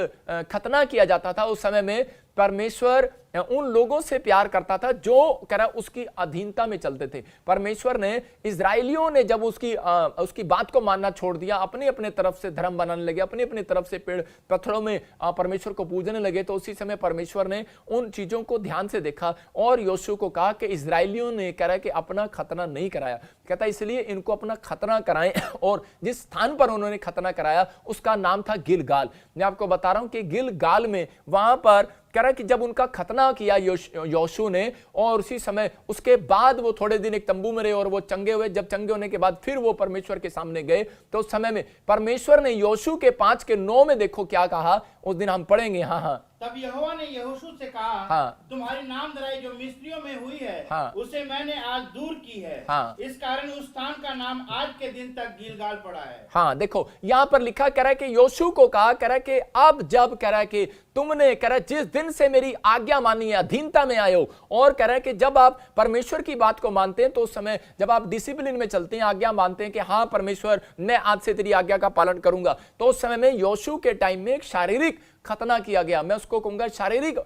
खतना किया जाता था। उस समय में परमेश्वर उन लोगों से प्यार करता था जो कह रहा उसकी अधीनता में चलते थे। परमेश्वर ने, इजराइलियों ने जब उसकी बात को मानना छोड़ दिया, अपने अपने तरफ से धर्म बनाने लगे, अपने अपने तरफ से पेड़ पत्थरों में परमेश्वर को पूजने लगे, तो उसी समय परमेश्वर ने उन चीजों को ध्यान से देखा और योशू को कहा कि इजराइलियों ने कह रहा कि अपना खतना नहीं कराया। कहता इसलिए इनको अपना खतना कराएं, और जिस स्थान पर उन्होंने खतना कराया उसका नाम था गिलगाल। मैं आपको बता रहा हूं कि गिलगाल में वहां पर कह रहा कि जब उनका खतना किया योशू ने, और उसी समय उसके बाद वो थोड़े दिन एक तंबू में रहे और वो चंगे हुए। जब चंगे होने के बाद फिर वो परमेश्वर के सामने गए, तो उस समय में परमेश्वर ने योशू के 5:9 में देखो क्या कहा, उस दिन हम पढ़ेंगे। हाँ, तब यहोवा ने यहोशू से कहा, तुम्हारी नामधराई जो मिस्रियों में हुई है, उसे मैंने आज दूर की है। इस कारण उस स्थान का नाम आज के दिन तक गिलगाल पड़ा है। हाँ, देखो यहां पर लिखा कह रहा है कि योशू को कहा, कह रहा है कि अब जब कह रहा है कि तुमने कह रहा है जिस दिन से मेरी आज्ञा मानी है, अधीनता में आए हो, और कह रहा है कि जब आप परमेश्वर की बात को मानते हैं तो उस समय जब आप डिसिप्लिन में चलते हैं, आज्ञा मानते हैं कि हाँ परमेश्वर मैं आज से तेरी आज्ञा का पालन करूंगा, तो उस समय में योशू के टाइम में एक शारीरिक खतना किया गया। मैं उसको कहूंगा शारीरिक,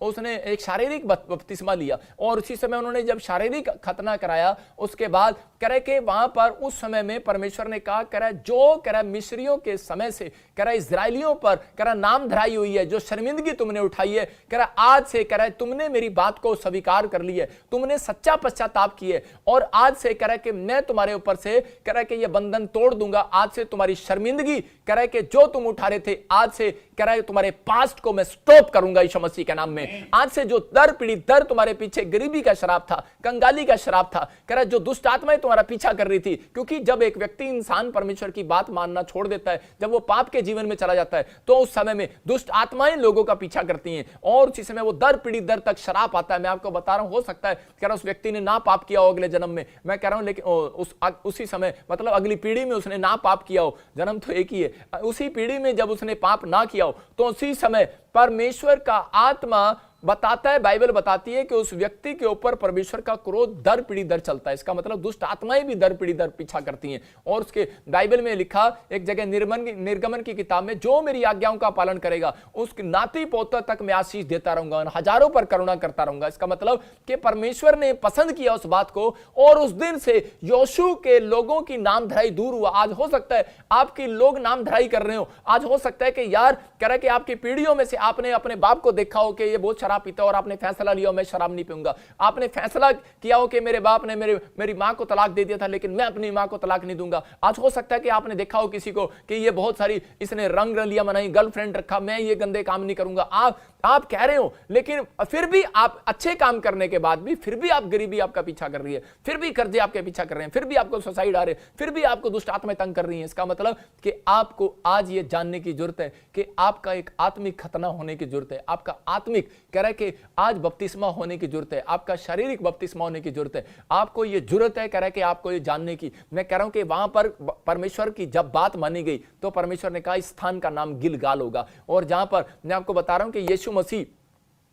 उसने एक शारीरिक बपतिस्मा लिया, और उसी समय उन्होंने जब शारीरिक खतना कराया, उसके बाद कह रहे कि वहां पर उस समय में परमेश्वर ने कहा, कह रहा जो कह रहा मिस्रियों के समय से कह रहा इजराइलियों पर कह रहा नाम धराई हुई है, जो शर्मिंदगी तुमने उठाई है, कह रहा आज से कह रहा तुमने मेरी बात को स्वीकार कर ली है, तुमने सच्चा पश्चाताप किए, और आज से कह रहा कि मैं तुम्हारे ऊपर से कह रहा कि ये बंधन तोड़ दूंगा। आज से तुम्हारी शर्मिंदगी कह रहा कि जो तुम उठा रहे थे, आज से कह रहा है तुम्हारे पास्ट को मैं स्टॉप करूंगा यीशु मसीह मसीह के नाम में। आज से जो दर पीढ़ी दर तुम्हारे पीछे गरीबी का शराब था, कंगाली का शराब था, कह रहा जो दुष्ट आत्माएं तुम्हारा पीछा कर रही थी, क्योंकि जब एक व्यक्ति इंसान परमेश्वर की बात मानना छोड़ देता है, जब वो पाप के जीवन में चला जाता है, तो उस समय में दुष्ट आत्माएं लोगों का पीछा करती हैं और उसी समय वो दर पीढ़ी दर तक शराब आता है। मैं आपको बता रहा हूं, हो सकता है कह रहा उस व्यक्ति ने ना पाप किया हो अगले जन्म में, मैं कह रहा हूं, लेकिन उसी समय मतलब अगली पीढ़ी में उसने ना पाप किया हो, जन्म तो एक ही है, उसी पीढ़ी में जब उसने पाप ना किया हो तो उसी समय परमेश्वर का आत्मा बताता है, बाइबल बताती है कि उस व्यक्ति के ऊपर परमेश्वर का क्रोध दर पीढ़ी दर चलता है। इसका मतलब दुष्ट आत्माएं भी दर पीढ़ी दर पीछा करती हैं। और उसके बाइबल में लिखा एक जगह निर्गमन की किताब में, जो मेरी आज्ञाओं का पालन करेगा उसके नाती पोता तक मैं आशीष देता रहूंगा, हजारों पर करुणा करता रहूंगा। इसका मतलब कि परमेश्वर ने पसंद किया उस बात को और उस दिन से योशू के लोगों की नाम धराई दूर हुआ। आज हो सकता है आपकी लोग नाम धराई कर रहे हो, आज हो सकता है कि यार कह रहा कि आपकी पीढ़ियों में से आपने अपने बाप को देखा हो कि ये बहुत शराब पीता और आपने फैसला लिया मैं शराब नहीं पीऊंगा। आपने फैसला किया हो कि मेरे बाप ने मेरी मां को तलाक दे दिया था लेकिन मैं अपनी मां को तलाक नहीं दूंगा। आज हो सकता है कि आपने देखा हो किसी को कि ये बहुत सारी इसने रंग रलियां बनाई, गर्लफ्रेंड रखा, मैं ये गंदे काम नहीं करूंगा। आप कह रहे हो, लेकिन फिर भी आप अच्छे काम करने के बाद भी फिर भी आप गरीबी आपका पीछा कर रही है, फिर भी कर्जे आपके पीछा कर रहे हैं, फिर भी आपको सुसाइड आ रहे हैं, फिर भी आपको दुष्ट आत्माएं तंग कर रही हैं। इसका मतलब कि आपको आज ये जानने की जरूरत है कि आपका एक आत्मिक खतना होने की जरूरत है, आपका आत्मिक कह रहा है कि आज बपतिस्मा होने की जरूरत है, आपका शारीरिक बपतिस्मा होने की जरूरत है। आपको ये जरूरत है कह रहा है कि आपको ये जानने की। मैं कह रहा हूं कि वहां पर परमेश्वर की जब बात मानी गई तो परमेश्वर ने कहा इस स्थान का नाम गिलगाल होगा। और जहां पर मैं आपको बता रहा हूं कि यीशु मसीह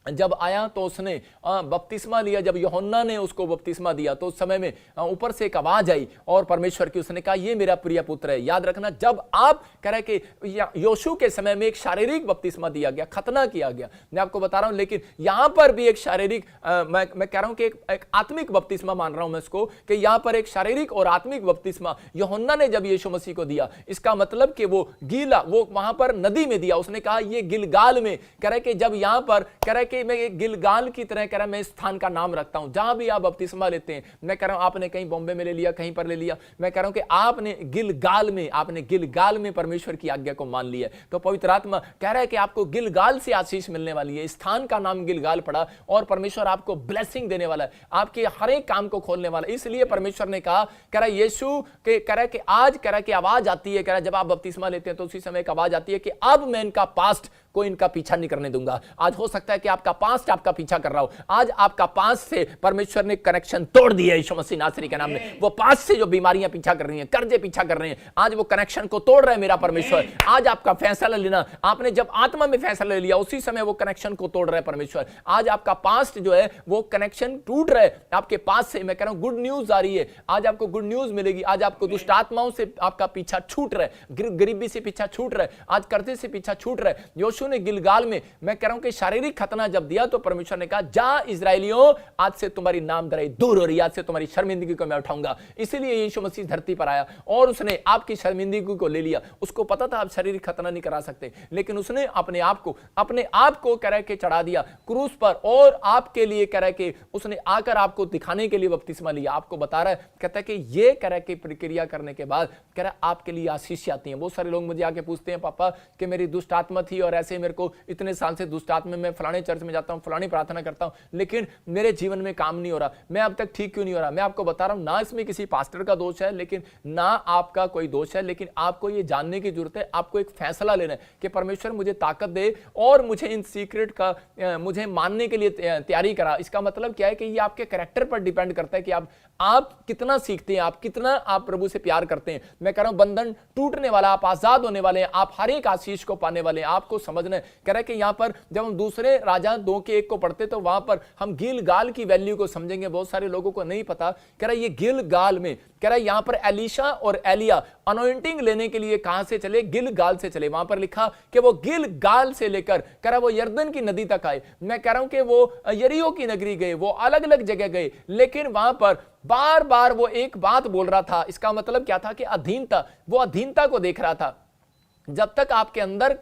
जब आया तो उसने बपतिस्मा लिया, जब यूहन्ना ने उसको बपतिस्मा दिया तो उस समय में ऊपर से एक आवाज आई और परमेश्वर की, उसने कहा ये मेरा प्रिय पुत्र है। याद रखना, जब आप कह रहे कि योशू के समय में एक शारीरिक बपतिस्मा दिया गया, खतना किया गया, मैं आपको बता रहा हूं, लेकिन यहां पर भी एक शारीरिक मैं कह रहा हूं कि एक आत्मिक बपतिस्मा मान रहा हूं मैं इसको, कि यहां पर एक शारीरिक और आत्मिक बपतिस्मा यूहन्ना ने जब यीशु मसीह को दिया, इसका मतलब कि वो गीला वो वहां पर नदी में दिया। उसने कहा ये गिलगाल में, कह रहे कि जब यहां पर कह रहे कि मैं एक गिलगाल की तरह कह रहा मैं इस स्थान का नाम रखता हूं जहां भी आप बपतिस्मा लेते हैं। मैं कह रहा हूं आपने कहीं बॉम्बे में ले लिया, कहीं पर ले लिया, मैं कह रहा हूं कि आपने गिलगाल में परमेश्वर की आज्ञा को मान लिया। तो पवित्र आत्मा कह रहा है कि आपको गिलगाल से आशीष मिलने वाली है। स्थान का नाम गिलगाल पड़ा और परमेश्वर आपको ब्लेसिंग देने वाला है, आपके हर एक काम को खोलने वाला है। इसलिए परमेश्वर ने कहा, कह रहा यीशु के कह रहा कि आज कह रहा कि आवाज आती है, कह रहा जब आप बपतिस्मा लेते हैं तो उसी समय एक आवाज आती है कि अब मैं इनका पास्ट को इनका पीछा नहीं करने दूंगा। आज हो सकता है कि आपका पास्ट आपका पीछा कर रहा हो, आज आपका पास्ट से परमेश्वर ने कनेक्शन तोड़ दिया यीशु मसीह नासरी के नाम में। वो पास्ट से जो बीमारियां पीछा कर रही हैं, कर्जे पीछा कर रहे हैं, आज वो कनेक्शन को तोड़ रहा है मेरा परमेश्वर। आज आपका फैसला लेना, आपने जब आत्मा में फैसला ले लिया उसी समय वो कनेक्शन को तोड़ रहा है परमेश्वर। आज आपका पास्ट जो है वो कनेक्शन टूट रहा है आपके पास से। मैं कह रहा हूं गुड न्यूज आ रही है, आज आपको गुड न्यूज मिलेगी। आज आपको दुष्ट आत्माओं से आपका पीछा छूट रहा है, गरीबी से पीछा छूट रहा है, आज कर्जे से पीछा छूट रहा है। योशू ने गिलगाल में मैं कह रहा हूं कि शारीरिक खतना जब दिया तो परमेश्वर ने कहा जा इजराइलियों, आज से तुम्हारी नामधराई दूर हो रही है, आज से तुम्हारी शर्मिंदगी को मैं उठाऊंगा। इसीलिए यीशु मसीह धरती पर आया और उसने आपकी शर्मिंदगी को ले लिया। उसको पता था आप शारीरिक खतना नहीं करा सकते, लेकिन उसने अपने आप को कह रहे के चढ़ा दिया क्रूस पर और आपके लिए कह रहे कि उसने आकर आपको दिखाने के लिए बपतिस्मा लिया। आपको बता रहा है, कहता है कि ये कह रहे कि प्रक्रिया करने के बाद कह रहा आपके लिए आशीष आती है। बहुत सारे लोग मुझे आके पूछते हैं पापा कि मेरी दुष्ट आत्मा थी और ऐसे मेरे को इतने साल से दुष्ट आत्मा, मैं फलाने चर्च में जाता हूं, फलानी प्रार्थना करता हूं, लेकिन मेरे जीवन में काम नहीं हो रहा, मैं अब तक ठीक क्यों नहीं हो रहा। मैं आपको बता रहा हूं, ना इसमें किसी पास्टर का दोष है, लेकिन ना आपका कोई दोष है, लेकिन आपको ये जानने की जरूरत है, आपको एक फैसला लेना है कि परमेश्वर मुझे ताकत दे और मुझे इन सीक्रेट का मुझे मानने के लिए तैयारी करा। इसका मतलब क्या है कि ये आपके कैरेक्टर पर डिपेंड करता है कि आप कितना सीखते हैं, आप कितना आप प्रभु से प्यार करते हैं। मैं कह रहा हूं बंधन टूटने वाला, आप आजाद होने वाले हैं, आप हर एक आशीष को पाने वाले हैं। आपको समझना है, कह रहा है कि यहां पर जब हम दूसरे राजा 2:1 को पढ़ते तो वहां पर हम गिलगाल की वैल्यू को समझेंगे। बहुत सारे लोगों को नहीं पता, कह रहा है ये गिलगाल में, कह रहा है यहां पर एलीशा और एलिया अनॉइंटिंग लेने के लिए कहां से चले, गिलगाल से चले। वहां पर लिखा कि वो गिलगाल से लेकर कह रहा वो यरदन की नदी तक आए। मैं कह रहा हूं कि वो यरीहो की नगरी गए, वो अलग अलग जगह गए, लेकिन वहां पर बार बार वो एक बात बोल रहा था। इसका मतलब क्या था कि अधीनता, वो अधीनता को देख रहा था। जब तक आपके अंदर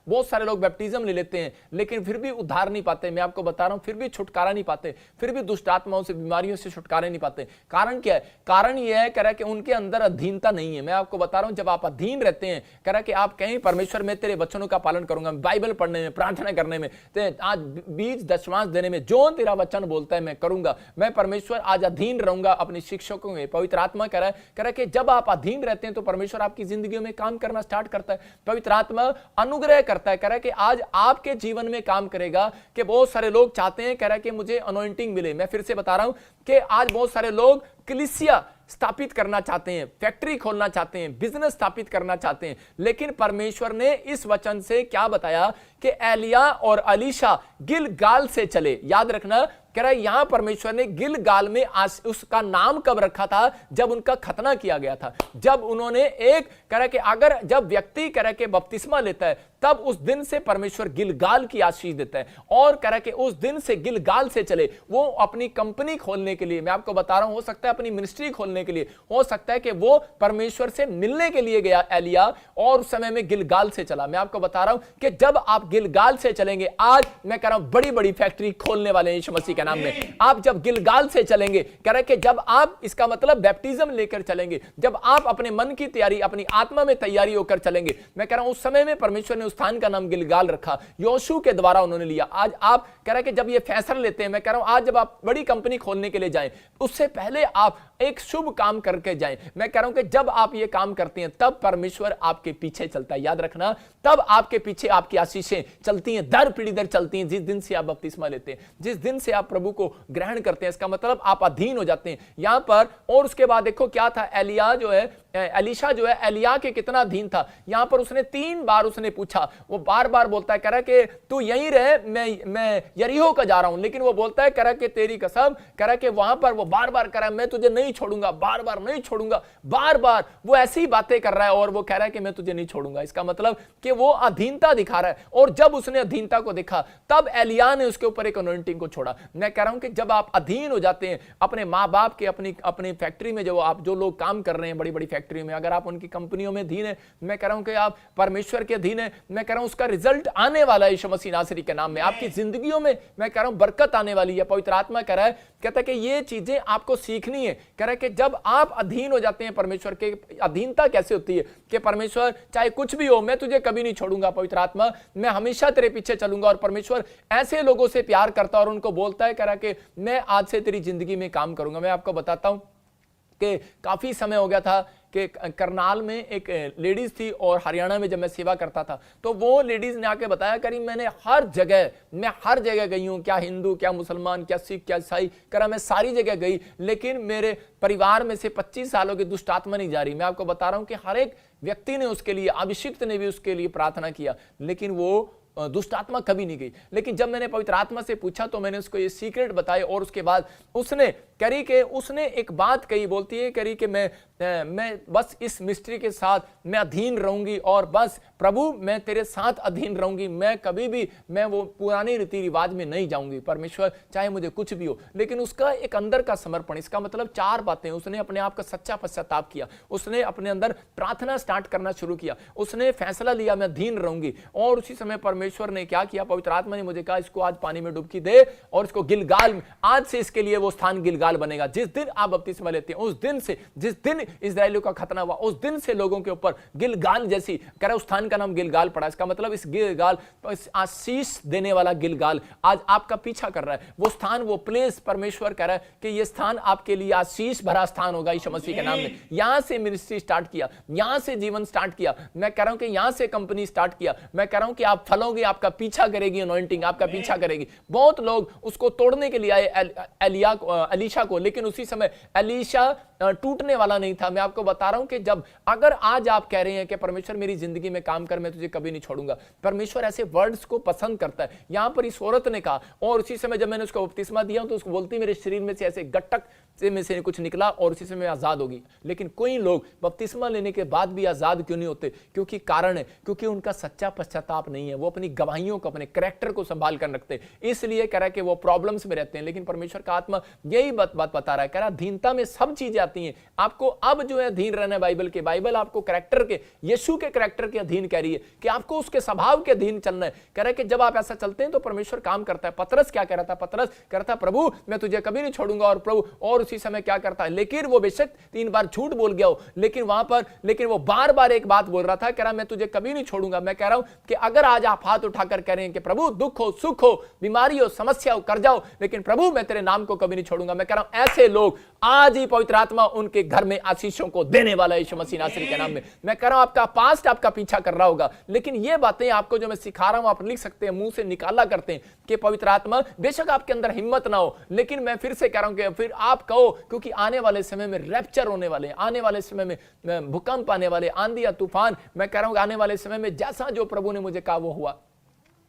बहुत सारे लोग बैप्टिज्म ले लेते हैं लेकिन फिर भी उद्धार नहीं पाते, मैं आपको बता रहा हूं, फिर भी छुटकारा नहीं पाते, फिर भी दुष्ट आत्माओं से, बीमारियों से छुटकारा नहीं पाते। कारण क्या है? कारण यह है कह रहा है कि उनके अंदर अधीनता नहीं है। मैं आपको बता रहा हूं, जब आप अधीन रहते हैं, कह रहा है कि आप कहें परमेश्वर मैं तेरे वचनों का पालन करूंगा, बाइबल पढ़ने में, प्रार्थना करने में, आज बीज दशमांश देने में, जो तेरा वचन बोलता है मैं करूंगा, मैं परमेश्वर आज अधीन रहूंगा अपने शिक्षकों में। पवित्र आत्मा कह रहा है कि जब आप अधीन रहते हैं तो परमेश्वर आपकी जिंदगी में काम करना स्टार्ट करता है। पवित्र आत्मा अनुग्रह करता है, कह रहा है कि आज आपके जीवन में काम करेगा। कि बहुत सारे लोग चाहते हैं, कह रहा है कि मुझे अनॉइंटिंग मिले। मैं फिर से बता रहा हूं कि आज बहुत सारे लोग कलीसिया स्थापित करना चाहते हैं, फैक्ट्री खोलना चाहते हैं, बिजनेस स्थापित करना चाहते हैं, लेकिन परमेश्वर ने इस वचन से क्या बताया कि एलिया और अलीशा गिलगाल से चले। याद रखना, कह रहा है यहां परमेश्वर ने गिलगाल में उसका नाम कब रखा था? जब उनका खतना किया गया था, जब उन्होंने एक कह रहा कि अगर जब व्यक्ति कह रहा कि बपतिस्मा लेता है तब उस दिन से परमेश्वर गिलगाल की आशीष देता है। और कह रहा कि उस दिन से गिलगाल से चले वो अपनी कंपनी खोलने के लिए, मैं आपको बता रहा हूं, हो सकता है अपनी मिनिस्ट्री खोलने के लिए, हो सकता है कि वो परमेश्वर से मिलने के लिए गया एलिया और उस समय में गिलगाल से चला। मैं आपको बता रहा हूं कि जब आप गिलगाल से चलेंगे, आज मैं कह रहा हूं बड़ी बड़ी फैक्ट्री खोलने वाले हैं यीशु मसीह के नाम में। आप जब गिलगाल से चलेंगे, कह रहा है कि जब आप, इसका मतलब बैप्टिज्म लेकर चलेंगे, जब आप अपने मन की तैयारी, अपनी आत्मा में तैयारी होकर चलेंगे, मैं कह रहा हूं उस समय में परमेश्वर ने उस स्थान का नाम गिलगाल रखा, योशू के द्वारा उन्होंने लिया। आज आप कह रहा है कि जब ये फैसला लेते हैं, मैं कह रहा हूं आज जब आप बड़ी कंपनी खोलने के लिए जाएं, उससे पहले आप एक शुभ काम करके जाएं। मैं कह रहा हूं कि जब आप ये काम करते हैं तब परमेश्वर आपके पीछे चलता है। याद रखना, तब आपके पीछे आपकी आशीषें चलती हैं, दर पीढ़ी दर चलती हैं। जिस दिन से आप बपतिस्मा लेते हैं, जिस दिन से आप प्रभु को ग्रहण करते हैं, इसका मतलब आप अधीन हो जाते हैं यहां पर। और उसके बाद देखो क्या था, एलिया जो है, एलीशा जो है एलिया के कितना अधीन था। यहां पर उसने 3 बार उसने पूछा, वो बार बार बोलता है, कह रहा कि तू यहीं रहे, मैं यरीहो का जा रहा हूं, लेकिन वो बोलता है, कह रहा कि तेरी कसम, कह रहा कि वहां पर वो बार बार कह रहा है मैं तुझे नहीं छोड़ूंगा, बार बार नहीं छोड़ूंगा, बार बार वो ऐसी बातें कर रहा है और वो कह रहा है कि मैं तुझे नहीं छोड़ूंगा। इसका मतलब कि वो अधीनता दिखा रहा है। और जब उसने अधीनता को देखा तब एलिया ने उसके ऊपर एक अनॉइंटिंग को छोड़ा। मैं कह रहा हूं कि जब आप अधीन हो जाते हैं अपने माँ बाप के, अपनी फैक्ट्री में जो लोग काम कर रहे हैं बड़ी बड़ी फैक्ट्री में, अगर आप उनकी कंपनियों में अधीन है, मैं कह रहा हूं कि आप परमेश्वर के अधीन है, मैं कह रहा हूं उसका रिजल्ट आने वाला है यीशु मसीह नासरी के नाम में। आपकी जिंदगियों में मैं कह रहा हूं बरकत आने वाली है। पवित्र आत्मा कह रहा है, कहता है कि ये चीजें आपको सीखनी है। कह रहा है कि जब आप अधीन हो जाते हैं परमेश्वर के, अधीनता कैसे होती है कि परमेश्वर चाहे कुछ भी हो मैं तुझे कभी नहीं छोड़ूंगा, पवित्र आत्मा मैं हमेशा तेरे पीछे चलूंगा। और परमेश्वर ऐसे लोगों से प्यार करता है और उनको बोलता है, कह रहा कि मैं आज से तेरी जिंदगी में काम करूंगा। मैं आपको बताता हूं कि काफी समय हो गया था कि करनाल में एक लेडीज थी और हरियाणा में जब मैं सेवा करता था तो वो लेडीज ने आके बताया, करीब मैं हर जगह गई हूं, क्या हिंदू, क्या मुसलमान, क्या सिख, क्या ईसाई, करा मैं सारी जगह गई, लेकिन मेरे परिवार में से 25 सालों की दुष्ट आत्मा नहीं जा रही। मैं आपको बता रहा हूं कि हर एक व्यक्ति ने उसके लिए, अभिषिक्त ने भी उसके लिए प्रार्थना किया, लेकिन वो दुष्ट आत्मा कभी नहीं गई। लेकिन जब मैंने पवित्र आत्मा से पूछा तो मैंने उसको ये सीक्रेट बताए और उसके बाद उसने करी कि उसने एक बात कही, बोलती है करी कि मैं बस इस मिस्ट्री के साथ मैं अधीन रहूंगी और बस प्रभु मैं तेरे साथ अधीन रहूंगी, मैं कभी भी मैं वो पुराने रीति रिवाज में नहीं जाऊंगी, परमेश्वर चाहे मुझे कुछ भी हो। लेकिन उसका एक अंदर का समर्पण, इसका मतलब 4 बातें, उसने अपने आप का सच्चा पश्चाताप किया, उसने अपने अंदर प्रार्थना स्टार्ट करना शुरू किया, उसने फैसला लिया मैं अधीन रहूंगी। और उसी समय परमेश्वर ने क्या किया, पवित्र आत्मा ने मुझे कहा इसको आज पानी में डुबकी दे और इसको गिलगाल, आज से इसके लिए वो स्थान गिलगाल बनेगा। जिस दिन आप बपतिस्मा लेते हैं उस दिन से, जिस दिन इस्राएलियों का खतना हुआ उस दिन से लोगों के ऊपर गिलगाल जैसी, कह रहा उस स्थान का नाम गिलगाल पड़ा। इसका मतलब इस गिलगाल, आशीष देने वाला गिलगाल आज आपका पीछा कर रहा है। वो स्थान, वो प्लेस, परमेश्वर कह रहा है कि ये स्थान आपके लिए आशीष भरा स्थान होगा यीशु मसीह के नाम में। यहां से मिनिस्ट्री स्टार्ट किया, यहां से जीवन स्टार्ट किया, मैं कह रहा हूं कि यहां से कंपनी स्टार्ट किया, मैं कह रहा हूं कि आप फलोगे, आपका पीछा करेगी अनॉइंटिंग, आपका पीछा करेगी। बहुत लोग उसको तोड़ने के लिए आए एलीशा को, लेकिन उसी समय एलीशा टूटने वाला नहीं था। मैं आपको बता रहा हूं कि जब अगर आज आप कह रहे हैं कि परमेश्वर मेरी जिंदगी में काम कर, मैं तुझे कभी नहीं छोड़ूंगा, परमेश्वर ऐसे वर्ड्स को पसंद करता है। यहां पर इस औरत ने कहा, और उसी समय जब मैंने उसको बपतिस्मा दिया तो उसको बोलती मेरे शरीर में से ऐसे गट्टक में से कुछ निकला और उसी समय आजाद होगी। लेकिन कोई लोग बपतिस्मा लेने के बाद भी आजाद क्यों नहीं होते? क्योंकि कारण है, क्योंकि उनका सच्चा पश्चाताप नहीं है, वो अपनी गवाहियों को, अपने कैरेक्टर को संभाल कर रखते हैं, इसलिए कह रहा है कि वो प्रॉब्लम्स में रहते हैं। लेकिन परमेश्वर का आत्मा यही बात बता रहा है, कह रहा अधीनता में सब चीजें जाती हैं। आपको अब जो है अधीन रहना है बाइबल के। बाइबल आपको कैरेक्टर के, यीशु के कैरेक्टर के अधीन कह रही है कि आपको उसके स्वभाव के अधीन चलना है। कह रहा है कि जब आप ऐसा चलते हैं तो परमेश्वर काम करता है। पतरस क्या कह रहा था? पतरस कह रहा था प्रभु मैं तुझे कभी नहीं छोड़ूंगा, और प्रभु और उसी समय क्या करता है, लेकिन वो बेशक 3 बार झूठ बोल गया हो, लेकिन वो बार बार एक बात बोल रहा था, कह रहा मैं तुझे कभी नहीं छोड़ूंगा। मैं कह रहा हूं कि अगर आज आप हाथ उठाकर कह रहे हैं कि प्रभु दुख हो, सुख हो, बीमारी हो, समस्या हो, कर्जा हो, लेकिन प्रभु मैं तेरे नाम को कभी नहीं छोड़ूंगा, मैं कह रहा हूं ऐसे लोग आज ही पवित्र आत्मा उनके घर में आशीषों को देने वाला है यीशु मसीह नासरी के नाम में। मैं कह रहा हूं आपका पास्ट आपका पीछा कर रहा होगा, लेकिन ये बातें आपको जो मैं सिखा रहा हूं आप लिख सकते हैं, मुंह से निकाला करते हैं कि पवित्र आत्मा, बेशक आपके अंदर हिम्मत ना हो, लेकिन मैं फिर से कह रहा हूं कि फिर आप कहो, क्योंकि आने वाले समय में रैप्चर होने वाले, आने वाले समय में भूकंप आने वाले, आंधी या तूफान, मैं कह रहा हूं आने वाले समय में जैसा जो प्रभु ने मुझे कहा वो हुआ।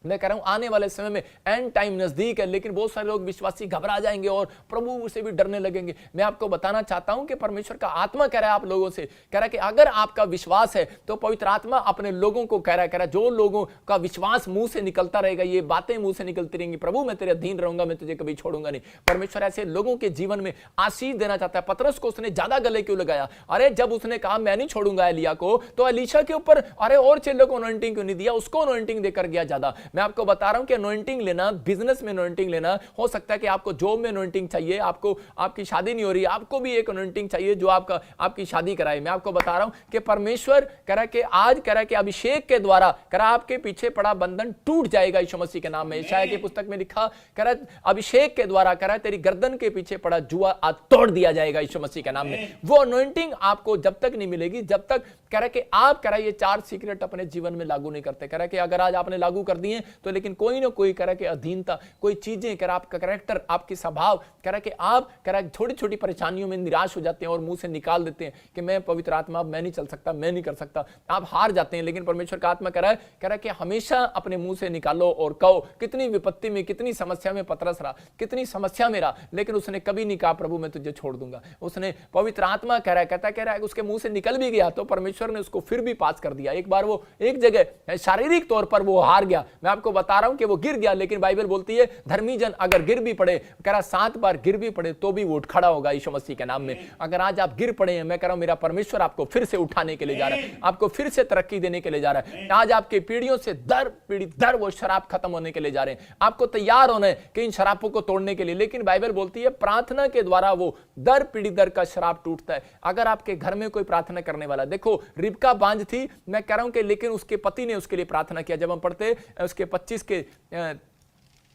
मैं कह रहा हूं आने वाले समय में एंड टाइम नजदीक है, लेकिन बहुत सारे लोग विश्वासी घबरा जाएंगे और प्रभु से भी डरने लगेंगे। मैं आपको बताना चाहता हूं कि परमेश्वर का आत्मा कह रहा है आप लोगों से, कह रहा है कि अगर आपका विश्वास है तो पवित्र आत्मा अपने लोगों को कह रहा है जो लोगों का विश्वास मुंह से निकलता रहेगा, ये बातें मुंह से निकलती रहेंगी, प्रभु मैं तेरे अधीन रहूंगा, मैं तुझे कभी छोड़ूंगा नहीं। परमेश्वर ऐसे लोगों के जीवन में आशीष देना चाहता है। पतरस को उसने ज्यादा गले क्यों लगाया? अरे जब उसने कहा मैं नहीं छोड़ूंगा एलिया को, तो एलीशा के ऊपर अरे और चेलों को अनॉइंटिंग क्यों नहीं दिया? उसको अनॉइंटिंग देकर गया ज्यादा। मैं आपको बता रहा हूं कि अनॉइंटिंग लेना, बिजनेस में अनॉइंटिंग लेना, हो सकता है कि आपको जॉब में अनॉइंटिंग चाहिए, आपको आपकी शादी नहीं हो रही, आपको भी एक अनॉइंटिंग चाहिए जो आपकी शादी कराए। मैं आपको बता रहा हूं कि परमेश्वर कह रहा है कि आज कह रहा है कि अभिषेक के द्वारा कह रहा आपके पीछे पड़ा बंधन टूट जाएगा यीशु मसीह के नाम में। यशायाह की पुस्तक में लिखा, कह रहा अभिषेक के द्वारा कह रहा है तेरी गर्दन के पीछे पड़ा जुआ आज तोड़ दिया जाएगा यीशु मसीह के नाम में। वो अनॉइंटिंग आपको जब तक नहीं मिलेगी, जब तक कह रहा है कि आप कह रहा है ये 4 सीक्रेट अपने जीवन में लागू नहीं करते। कह रहा है कि अगर आज आपने लागू कर दिए तो लेकिन कोई ना कोई कह रहा है कि अधीनता, कोई चीजें कह रहा आपका कैरेक्टर, आपकी स्वभाव कह रहा है कि आप कह रहा है छोटी छोटी परेशानियों में निराश हो जाते हैं और मुंह से निकाल देते हैं कि मैं पवित्र आत्मा मैं नहीं चल सकता, मैं नहीं कर सकता, आप हार जाते हैं। लेकिन परमेश्वर का आत्मा कह रहा है कि हमेशा अपने मुंह से निकालो और कहो। कितनी विपत्ति में, कितनी समस्या में पतरस रहा, कितनी समस्या में रहा, लेकिन उसने कभी नहीं कहा प्रभु मैं तुझे छोड़ दूंगा। उसने पवित्र आत्मा कह रहा है उसके मुंह से निकल भी गया तो परमेश्वर ने उसको फिर भी पास कर दिया। एक बार वो एक जगह शारीरिक तौर पर वो हार गया, मैं आपको बता रहा हूं कि वो गिर गया, लेकिन बाइबल बोलती है धर्मी जन अगर गिर भी पड़े, कह रहा 7 बार गिर भी पड़े तो भी वो उठ खड़ा होगा यीशु मसीह के नाम में। अगर आज आप गिर पड़े हैं, मैं कह रहा हूं मेरा परमेश्वर आपको फिर से उठाने के लिए जा रहा है, आपको फिर से तरक्की देने के लिए जा रहा है। आज आपके पीढ़ियों से दर वो शराब खत्म होने के लिए जा रहे हैं। आपको तैयार होना है कि इन शराबों को तोड़ने के लिए, लेकिन बाइबल बोलती है प्रार्थना के द्वारा वो दर पीढ़ी दर का शराब टूटता है। अगर आपके घर में कोई प्रार्थना करने वाला, देखो रिबका बांझ थी, मैं कह रहा हूं कि लेकिन उसके पति ने उसके लिए प्रार्थना किया। जब हम पढ़ते उसके 25 के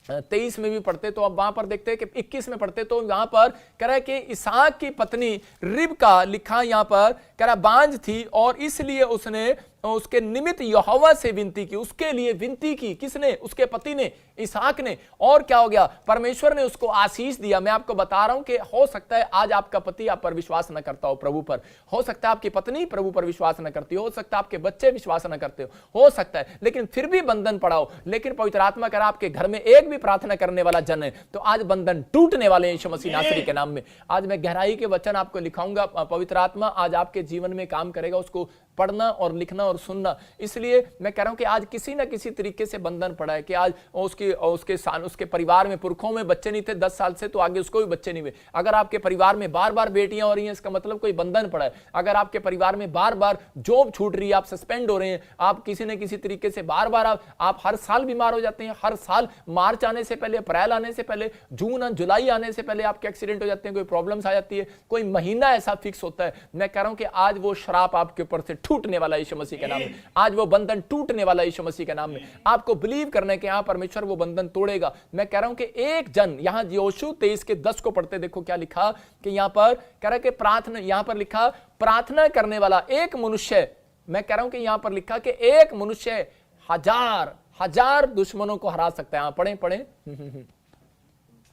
23 में भी पढ़ते तो अब वहां पर देखते हैं कि 21 में पढ़ते तो वहां पर कह रहा है कि इसहाक की पत्नी रिबका, लिखा यहां पर कह रहा बांझ थी और इसलिए उसने उसके निमित्त यहोवा से विनती की। उसके लिए विनती की किसने? उसके पति ने, इसहाक ने। और क्या हो गया? परमेश्वर ने उसको आशीष दिया। मैं आपको बता रहा हूं कि हो सकता है आज आपका पति आप पर विश्वास न करता हो, प्रभु पर, हो सकता है आपकी पत्नी प्रभु पर विश्वास न करती हो सकता है आपके बच्चे विश्वास न करते हो सकता है, लेकिन फिर भी बंधन पड़ा हो। लेकिन पवित्र आत्मा कह रहा आपके घर में एक भी प्रार्थना करने वाला जन है तो आज बंधन टूटने वाले हैं यीशु मसीह नासरी के नाम में। आज मैं गहराई के वचन आपको लिखाऊंगा। पवित्र आत्मा आज आपके जीवन में काम करेगा, उसको पढ़ना और लिखना और सुनना। इसलिए मैं कह रहा हूं कि आज किसी ना किसी तरीके से बंधन पड़ा है कि आज उसके परिवार में पुरखों में बच्चे नहीं थे 10 साल से, तो आगे उसको भी बच्चे नहीं हुए। अगर आपके परिवार में बार बार बेटियां हो रही हैं, इसका मतलब कोई बंधन पड़ा है। अगर आपके परिवार में बार बार जॉब छूट रही है, आप सस्पेंड हो रहे हैं, आप किसी न किसी तरीके से बार बार आप हर साल बीमार हो जाते हैं, हर साल मार्च आने से पहले, अप्रैल आने से पहले, जून जुलाई आने से पहले आपके एक्सीडेंट हो जाते हैं, कोई प्रॉब्लम्स आ जाती है, कोई महीना ऐसा फिक्स होता है। मैं कह रहा हूं कि आज वो श्राप आपके ऊपर से टूटने वाला यीशु मसीह के नाम में। आज वो बंधन टूटने वाला यीशु मसीह के नाम में। आपको बिलीव करना है कि यहां परमेश्वर वो बंधन तोड़ेगा। मैं कह रहा हूं कि एक जन, यहां यहोशू 23 के 10 को पढ़ते देखो क्या लिखा कि यहां पर कह रहा है कि प्रार्थना, यहां पर लिखा प्रार्थना करने वाला एक मनुष्य, मैं कह रहा हूं कि यहां पर लिखा कि एक मनुष्य हजार दुश्मनों को हरा सकता है। पढ़े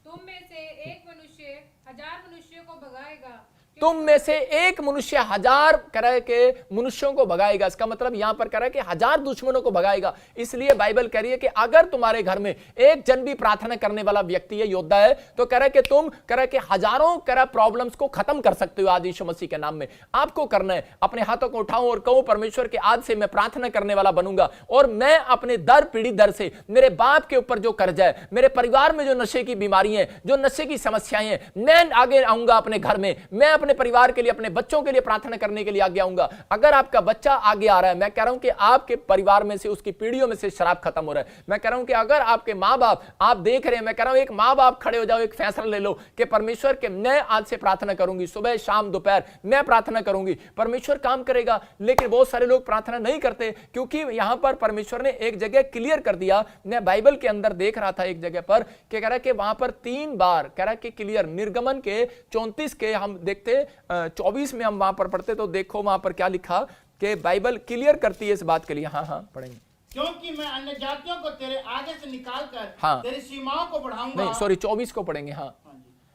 तुम में से एक मनुष्य 1000 मनुष्यों को भगाएगा, तुम में से एक मनुष्य 1000 कह के मनुष्यों को भगाएगा। इसका मतलब यहां पर कह रहा है कि 1000 दुश्मनों को भगाएगा। इसलिए बाइबल कह रही है कि अगर तुम्हारे घर में एक जन भी प्रार्थना करने वाला व्यक्ति है, योद्धा है, तो कह रहा है कि तुम कह रहा है कि हजारों कह रहा प्रॉब्लम्स को खत्म कर सकते हो आज यीशु मसीह के नाम में। आपको करना है, अपने हाथों को उठाओ और कहो परमेश्वर के आज से मैं प्रार्थना करने वाला बनूंगा और मैं अपने दर पीढ़ी दर से, मेरे बाप के ऊपर जो कर्जा है, मेरे परिवार में जो नशे की बीमारी है, जो नशे की समस्याएं हैं, मैं आगे आऊंगा अपने घर में, मैं अपने अपने परिवार के लिए, अपने बच्चों के लिए प्रार्थना करने के लिए आगे आऊंगा। अगर आपका बच्चा आगे आ रहा है, मैं कह रहा हूं कि आपके परिवार में से, उसकी पीढ़ियों में से शराब खत्म हो रहा है। मैं कह रहा हूं कि अगर आपके माँ बाप, आप देख रहे हैं, मैं कह रहा हूं एक माँ बाप खड़े हो जाओ, एक फैसला ले लो कि परमेश्वर के मैं आज से प्रार्थना करूंगी, सुबह शाम दोपहर मैं प्रार्थना करूंगी, परमेश्वर काम करेगा। लेकिन बहुत सारे लोग प्रार्थना नहीं करते, क्योंकि यहां पर परमेश्वर ने एक जगह क्लियर कर दिया। मैं बाइबल के अंदर देख रहा था एक जगह पर कि कह रहा कि वहां पर 3 बार कह रहा कि क्लियर, निर्गमन के 34 के हम देखते 24 में हम वहां पर पढ़ते, तो देखो वहां पर क्या लिखा कि बाइबल क्लियर करती है इस बात के लिए। हाँ पढ़ेंगे। क्योंकि मैं अन्य जातियों को तेरे आगे से निकाल कर हाँ, तेरी सीमाओं को बढ़ाऊंगा। नहीं सॉरी 24 को पढ़ेंगे। हाँ,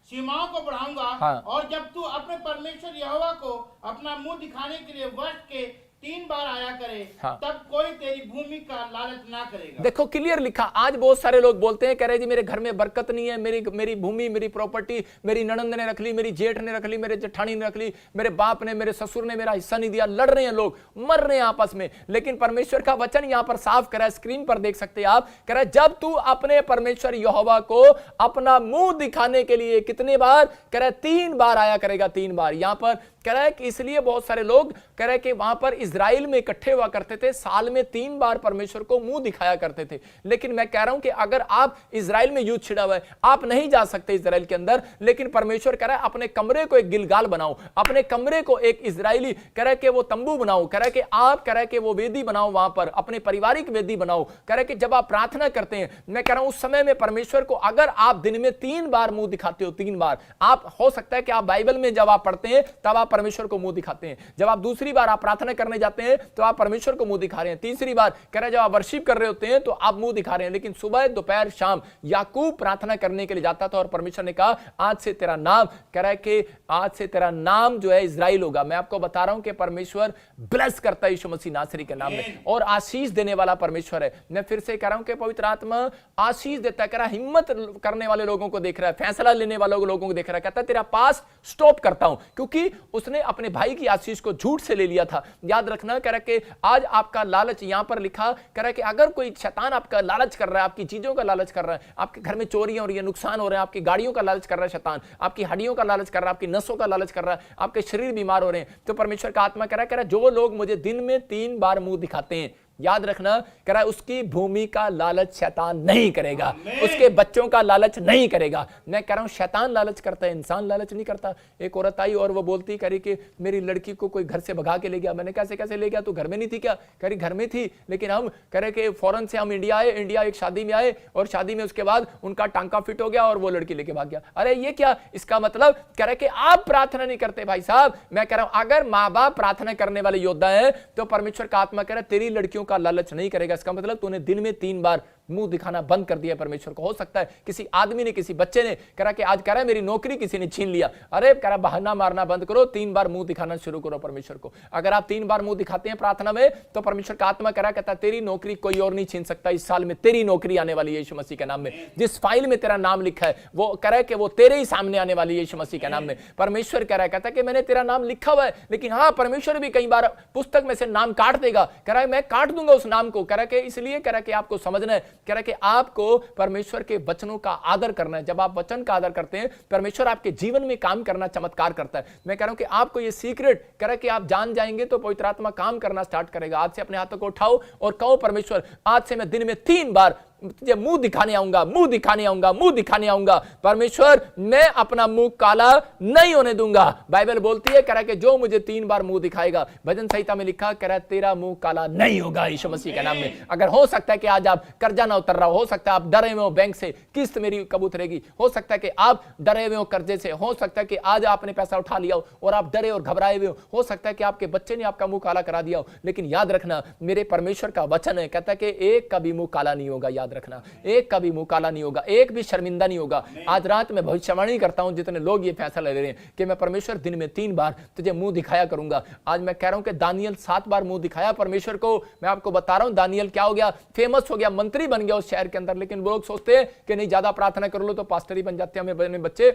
सीमाओं को बढ़ाऊंगा। हाँ, और जब तू अपने परमेश्वर यहोवा को अपना मुंह दिखाने के लिए वर्ष के 3 बार आया करे, हाँ, तब कोई तेरी भूमि का लालच ना करेगा। देखो क्लियर लिखा। आज बहुत सारे लोग बोलते हैं, कह रहे जी मेरे घर में बरकत नहीं है, मेरी भूमि, मेरी प्रॉपर्टी मेरी ननंद ने रख ली, मेरी जेठ ने रख ली, मेरे जेठानी ने रख ली, मेरे बाप ने, मेरे ससुर ने मेरा हिस्सा नहीं दिया। लड़ रहे हैं लोग, मर रहे हैं आपस में। लेकिन परमेश्वर का वचन यहां पर साफ करा है, स्क्रीन पर देख सकते हैं आप। कह रहा है जब तू अपने परमेश्वर यहोवा को अपना मुंह दिखाने के लिए कितने बार, कह रहा है 3 बार आया करेगा। 3 बार यहां पर कह रहा है कि इसलिए बहुत सारे लोग कह रहे हैं कि वहां पर इजराइल में इकट्ठे हुआ करते थे, साल में 3 बार परमेश्वर को मुंह दिखाया करते थे। लेकिन मैं कह रहा हूं कि अगर आप इजराइल में युद्ध छिड़ा हुआ है, आप नहीं जा सकते इजराइल के अंदर, लेकिन परमेश्वर कह रहा है अपने कमरे को एक गिलगाल बनाओ, अपने कमरे को एक इजरायली कह रहा है कि वो तंबू बनाओ, कह रहा है कि आप कह रहा है कि वो वेदी बनाओ, वहां पर अपने पारिवारिक वेदी बनाओ। कह रहा है कि जब आप प्रार्थना करते हैं, मैं कह रहा हूं उस समय में परमेश्वर को अगर आप दिन में 3 बार मुंह दिखाते हो, 3 बार, आप हो सकता है कि आप बाइबल में जब आप पढ़ते हैं तब आप परमेश्वर को मुंह दिखाते हैं, जब आप दूसरी बार आप प्रार्थना करने जाते हैं तो आप परमेश्वर को मुंह दिखा रहे हैं, तीसरी बार कह रहा है जब आप वर्शिप कर रहे होते हैं तो आप मुंह दिखा रहे हैं। लेकिन सुबह दोपहर शाम याकूब प्रार्थना करने के लिए जाता था और परमेश्वर ने कहा आज से तेरा नाम, कह रहा है कि आज से तेरा नाम जो है इजराइल होगा। मैं आपको बता रहा हूं कि परमेश्वर ब्लेस करता है यीशु मसीह नासरी के नाम में, और आशीष देने वाला परमेश्वर है। मैं फिर से कह रहा हूं कि पवित्र आत्मा आशीष देता है। कह रहा है हिम्मत करने वाले लोगों को देख रहा है, फैसला लेने वाले लोगों को देख रहा है। कहता है तेरा पास स्टॉप करता हूं, क्योंकि उसने अपने भाई की आशीष को झूठ से ले लिया था। याद रखना, कह रहा है कि आज आपका लालच यहां पर लिखा, कह रहा है कि अगर कोई शैतान आपका लालच कर रहा है, आपकी चीजों का लालच कर रहा है, आपके घर में चोरियां हो रही है, नुकसान हो रहे हैं, आपकी गाड़ियों का लालच कर रहा है शैतान, आपकी हड्डियों का लालच कर रहा है, आपकी नसों का लालच कर रहा है, आपके शरीर बीमार हो रहे हैं, तो परमेश्वर का आत्मा कह रहा है जो लोग मुझे दिन में 3 बार मुंह दिखाते हैं, याद रखना, कह रहा है उसकी भूमि का लालच शैतान नहीं करेगा, उसके बच्चों का लालच नहीं करेगा। मैं कह रहा हूं शैतान लालच करता है, इंसान लालच नहीं करता। एक औरत आई और वो बोलती, कह रही कि मेरी लड़की को कोई घर से भगा के ले गया। मैंने कैसे ले गया, तू घर में नहीं थी क्या? कह रही घर में थी, लेकिन हम कह रहे कि फौरन से हम इंडिया आए, इंडिया एक शादी में आए और शादी में उसके बाद उनका टांका फिट हो गया और वो लड़की लेके भाग गया। अरे ये क्या, इसका मतलब कह रहे कि आप प्रार्थना नहीं करते भाई साहब। मैं कह रहा हूं अगर माँ बाप प्रार्थना करने वाले योद्धा है तो परमेश्वर का आत्मा कह रहा है तेरी लड़कियों का लालच नहीं करेगा। इसका मतलब तूने दिन में 3 बार मुंह दिखाना बंद कर दिया परमेश्वर को। हो सकता है किसी आदमी ने, किसी बच्चे ने कह रहा कि आज कह रहा है मेरी नौकरी किसी ने छीन लिया। अरे कह रहा बहाना मारना बंद करो, 3 बार मुंह दिखाना शुरू करो परमेश्वर को। अगर आप 3 बार मुंह दिखाते हैं प्रार्थना में तो परमेश्वर का आत्मा कह रहा, कहता तेरी नौकरी कोई और नहीं छीन सकता। इस साल में तेरी नौकरी आने वाली है यीशु मसीह के नाम में। जिस फाइल में तेरा नाम लिखा है वो कह रहा है कि वो तेरे ही सामने आने वाली है यीशु मसीह के नाम में। परमेश्वर कह रहा है, कहता है कि मैंने तेरा नाम लिखा हुआ है, लेकिन हाँ परमेश्वर भी कई बार पुस्तक में से नाम काट देगा। कह रहा है मैं काट दूंगा उस नाम को। कह रहा है कि इसलिए कह रहा है कि आपको समझना है, कह रहा है कि आप को परमेश्वर के वचनों का आदर करना है। जब आप वचन का आदर करते हैं परमेश्वर आपके जीवन में काम करना, चमत्कार करता है। मैं कह रहा हूं कि आपको ये सीक्रेट कह रहा है कि आप जान जाएंगे तो पवित्र आत्मा काम करना स्टार्ट करेगा। आज से अपने हाथों को उठाओ और कहो परमेश्वर आज से मैं दिन में 3 बार तुझे मुंह दिखाने आऊंगा, मुंह दिखाने आऊंगा, मुंह दिखाने आऊंगा। परमेश्वर मैं अपना मुंह काला नहीं होने दूंगा। बाइबल बोलती है कह रहा है कि जो मुझे 3 बार मुंह दिखाएगा, भजन संहिता में लिखा कह रहा है तेरा मुंह काला नहीं होगा यीशु मसीह के नाम में। अगर हो सकता है कि आज आप कर्जा ना उतर रहा हो सकता है आप डरे हुए हो बैंक से किस्त मेरी कब उतरेगी, हो सकता है कि आप डरे हुए हो कर्जे से, हो सकता है कि आज आपने पैसा उठा लिया हो और आप डरे और घबराए हुए हो सकता है कि आपके बच्चे ने आपका मुंह काला करा दिया हो। लेकिन याद रखना मेरे परमेश्वर का वचन है, कहता है कि एक का भी मुंह काला नहीं होगा। याद रखना एक का भी मुंह काला नहीं होगा, एक भी शर्मिंदा नहीं होगा। आज रात में भविष्यवाणी करता हूं जितने लोग ये फैसला ले रहे हैं कि मैं परमेश्वर दिन में 3 बार तुझे मुंह दिखाया करूंगा। आज मैं कह रहा हूं कि दानियल 7 बार मुंह दिखाया परमेश्वर को। मैं आपको बता रहा हूं दानियल क्या हो गया, फेमस हो गया, मंत्री बन गया उस शहर के अंदर। लेकिन वो लोग सोचते हैं कि नहीं ज्यादा प्रार्थना कर लो तो पास्टर ही बन जाते हैं, हमें बच्चे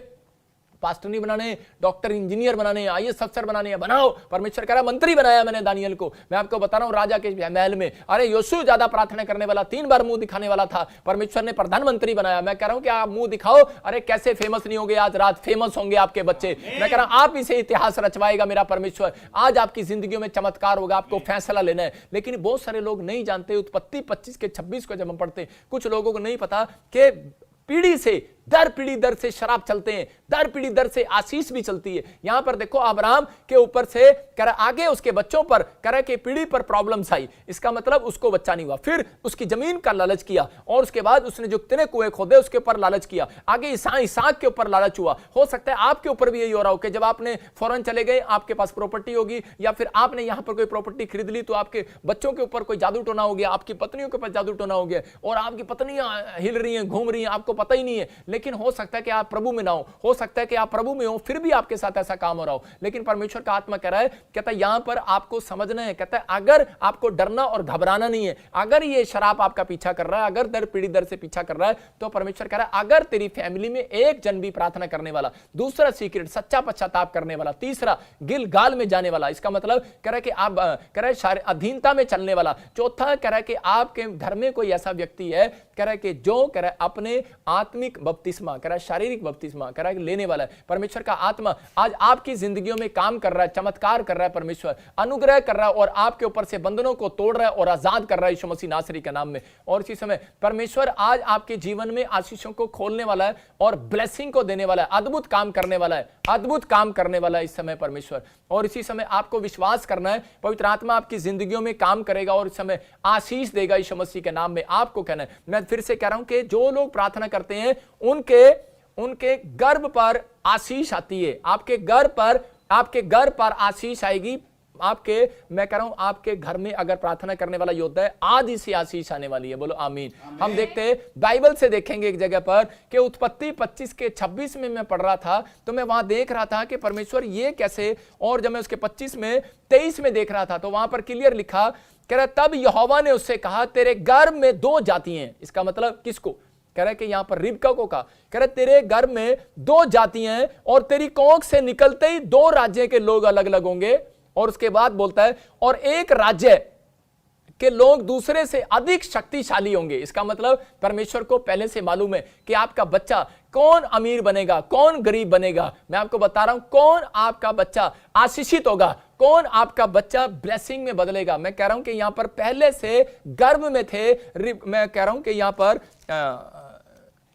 पास्टर नहीं बनाने, डॉक्टर इंजीनियर बनाने, आईएएस अफसर बनाने, बनाओ। परमेश्वर कह रहा मंत्री बनाया मैंने दानियल को। मैं आपको बता रहा हूं राजा के महल में, अरे योशू ज्यादा प्रार्थना करने वाला, 3 बार मुंह दिखाने वाला था, परमेश्वर ने प्रधानमंत्री बनाया। मैं कह रहा हूं कि आप मुंह दिखाओ, अरे कैसे फेमस नहीं होंगे, आज रात फेमस होंगे आपके बच्चे। मैं कह रहा हूं आप इसे इतिहास रचवाएगा मेरा परमेश्वर। आज आपकी जिंदगियों में चमत्कार होगा, आपको फैसला लेना है। लेकिन बहुत सारे लोग नहीं जानते, उत्पत्ति 25 के 26 को जब हम पढ़ते, कुछ लोगों को नहीं पता कि पीढ़ी से दर से शराब चलते हैं, दर पीढ़ी दर से आशीष भी चलती है। यहां पर देखो अब्राहम के ऊपर से कर आगे उसके बच्चों पर कर के पीढ़ी पर प्रॉब्लम्स आई, इसका मतलब उसको बच्चा नहीं हुआ। फिर उसकी जमीन का लालच किया और उसके बाद उसने जो कितने कुएं खोदे उसके ऊपर लालच किया, आगे इसहाक के ऊपर लालच हुआ। हो सकता है आपके ऊपर भी यही हो रहा हो कि जब आपने फौरन चले गए, आपके पास प्रॉपर्टी होगी या फिर आपने यहां पर कोई प्रॉपर्टी खरीद ली तो आपके बच्चों के ऊपर कोई जादू टोना हो गया, आपकी पत्नियों के ऊपर जादू टोना हो गया और आपकी पत्नियां हिल रही हैं, घूम रही हैं, आपको पता ही नहीं है। लेकिन हो सकता है कि आप प्रभु में ना हो सकता है कि आप प्रभु में हो फिर भी आपके साथ ऐसा काम हो रहा हो। लेकिन परमेश्वर का आत्मा कह रहा है, कहता है यहां पर आपको समझना है, कहता है अगर आपको डरना और घबराना नहीं है, अगर ये शराब आपका पीछा कर रहा है, अगर दर पीढ़ी दर से पीछा कर रहा है, तो परमेश्वर कह रहा है अगर तेरी फैमिली में एक जन भी प्रार्थना करने वाला, दूसरा सीक्रेट सच्चा पश्चाताप करने वाला, तीसरा गिलगाल में जाने वाला, इसका मतलब कह रहा है कि आप कह रहा है अधीनता में चलने वाला, चौथा कह रहा है कि आपके घर में कोई ऐसा व्यक्ति है कह रहा है कि जो कह रहा है अपने आत्मिक बपतिस्मा, कह रहा है शारीरिक बपतिस्मा कह रहा है लेने वाला है। परमेश्वर का आत्मा आज आपकी जिंदगियों में काम कर रहा है, चमत्कार कर रहा है, परमेश्वर अनुग्रह कर रहा है और आपके ऊपर से बंधनों को तोड़ रहा है और आजाद कर रहा है यीशु मसीह नासरी के नाम में। और इसी समय परमेश्वर आज आपके जीवन में आशीषों को खोलने वाला है और ब्लेसिंग को देने वाला है, अद्भुत काम करने वाला है, अद्भुत काम करने वाला है इस समय परमेश्वर। और इसी समय आपको विश्वास करना है, पवित्र आत्मा आपकी जिंदगियों में काम करेगा और इस समय आशीष देगा यीशु मसीह के नाम में। आपको कहना है, मैं फिर से कह रहा हूं कि जो लोग प्रार्थना करते हैं उनके गर्भ पर आशीष आती है, आपके घर पर आशीष आएगी। मैं कह रहा हूं आपके घर में अगर प्रार्थना करने वाला योद्धा है, आज इसी आशीष आने वाली है, बोलो आमीन। हम देखते हैं बाइबल से देखेंगे एक जगह पर कि उत्पत्ति 25 के 26 में मैं पढ़ रहा था तो मैं वहां देख रहा था कि परमेश्वर ये कैसे, और जब मैं उसके 25 में 23 में देख रहा था तो वहां पर क्लियर लिखा, कह रहा तब यहोवा ने उससे कहा तेरे गर्भ में 2 जाति हैं। इसका मतलब किसको कह रहा है कि यहां पर रिबका को कहा, कह रहा तेरे गर्भ में 2 जातियां हैं और तेरी कोख से निकलते ही 2 राज्य के लोग अलग अलग होंगे। और उसके बाद बोलता है और एक राज्य के लोग दूसरे से अधिक शक्तिशाली होंगे। इसका मतलब परमेश्वर को पहले से मालूम है कि आपका बच्चा कौन अमीर बनेगा, कौन गरीब बनेगा। मैं आपको बता रहा हूं कौन आपका बच्चा आशीषित होगा, कौन आपका बच्चा ब्लेसिंग में बदलेगा। मैं कह रहा हूं कि यहां पर पहले से गर्भ में थे, मैं कह रहा हूं कि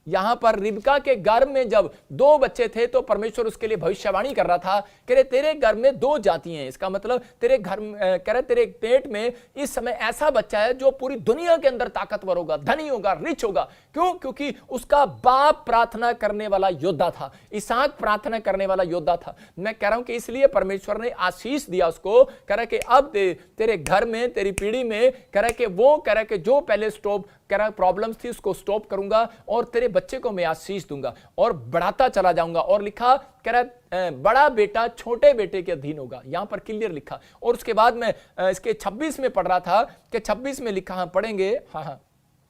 यहां पर रिबका के गर्भ में जब 2 बच्चे थे तो परमेश्वर उसके लिए भविष्यवाणी कर रहा था, कह रहे तेरे गर्भ में 2 जाति हैं। इसका मतलब तेरे घर कह रहे तेरे पेट में इस समय ऐसा बच्चा है जो पूरी दुनिया के अंदर ताकतवर होगा, धनी होगा, रिच होगा। क्यों? क्योंकि उसका बाप प्रार्थना करने वाला योद्धा था, इसहाक प्रार्थना करने वाला योद्धा था। मैं कह रहा हूं कि इसलिए परमेश्वर ने आशीष दिया उसको, कह रहा कि अब तेरे घर में, तेरी पीढ़ी में कह रहा कि वो कह रहा कि जो पहले स्टॉप कह रहा प्रॉब्लम्स थी उसको स्टॉप करूंगा और तेरे बच्चे को मैं आशीष दूंगा और बढ़ाता चला जाऊंगा। और लिखा कह रहा बड़ा बेटा छोटे बेटे के अधीन होगा, यहां पर क्लियर लिखा। और उसके बाद मैं इसके 26 में पढ़ रहा था कि 26 में लिखा, हाँ पढ़ेंगे, हाँ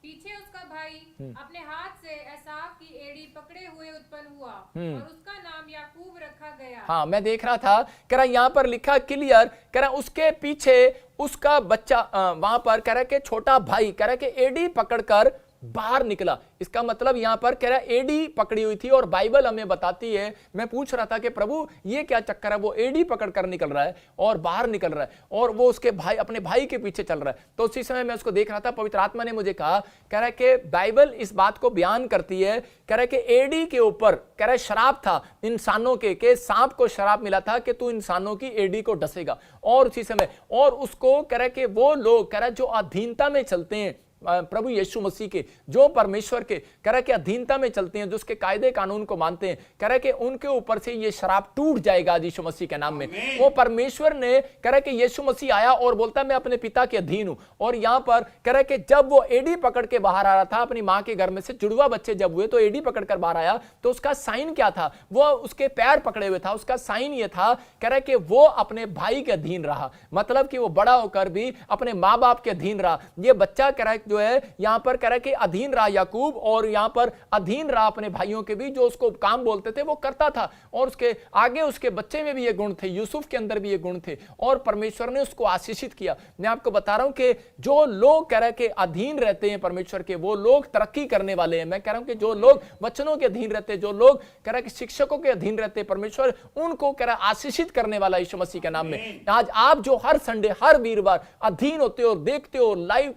पीछे उसका भाई अपने हाथ से एसाव की एड़ी पकड़े हुए उत्पन्न हुआ और उसका नाम याकूब रखा गया। हाँ मैं देख रहा था, कह रहा यहां पर लिखा क्लियर, कह रहा उसके पीछे उसका बच्चा वहां पर कह रहा कि छोटा भाई कह रहा कि एड़ी पकड़कर बाहर निकला। इसका मतलब यहां पर कह रहा एडी पकड़ी हुई थी और बाइबल हमें बताती है, मैं पूछ रहा था कि प्रभु ये क्या चक्कर है, वो एडी पकड़ कर निकल रहा है और बाहर निकल रहा है और वो उसके भाई अपने भाई के पीछे चल रहा है। तो उसी समय मैं उसको देख रहा था, पवित्र आत्मा ने मुझे कहा, कह रहा है कि बाइबल इस बात को बयान करती है, कह रहा है कि एडी के ऊपर कह रहा है शराब था इंसानों के सांप को शराब मिला था कि तू इंसानों की एडी को डसेगा। और उसी समय और उसको कह रहा है कि वो लोग कह रहा है जो अधीनता में चलते हैं प्रभु यीशु मसीह के, जो परमेश्वर के कह रहा है कि अधीनता में चलते हैं, जो उसके कायदे कानून को मानते हैं, कह रहा है कि उनके ऊपर से ये शराब टूट जाएगा यीशु मसीह के नाम में। वो परमेश्वर ने कह रहा है कि यीशु मसीह आया और बोलता है मैं अपने पिता के अधीन हूं। और यहां पर कह रहा है कि जब वो एडी पकड़ के बाहर आ रहा था अपनी मां के घर में से, जुड़वा बच्चे जब हुए तो एडी पकड़कर बाहर आया, तो उसका साइन क्या था, वो उसके पैर पकड़े हुए था, उसका साइन ये था, कह रहा है कि वो अपने भाई के अधीन रहा, मतलब कि वो बड़ा होकर भी अपने मां बाप के अधीन रहा। ये बच्चा कह रहा है जो जो है यहां पर कह रहा है कि अधीन रहा याकूब, और यहां पर अधीन रहा अपने भाइयों के भी, जो उसको काम बोलते थे वो करता था, और उसके आगे उसके बच्चे में भी ये गुण थे, यूसुफ के अंदर भी ये गुण थे, और परमेश्वर ने उसको आशीषित किया। मैं आपको बता रहा हूं कि जो लोग कह रहे हैं कि अधीन रहते हैं परमेश्वर के, वो लोग तरक्की करने वाले हैं। मैं कह रहा हूं कि जो लोग वचनों के अधीन रहते हैं, जो लोग कह रहे हैं कि शिक्षकों के अधीन रहते हैं, परमेश्वर उनको कह रहा है आशीषित करने वाला यीशु मसीह के नाम में। आज आप जो हर संडे हर वीरवार अधीन होते हो, देखते हो, लाइव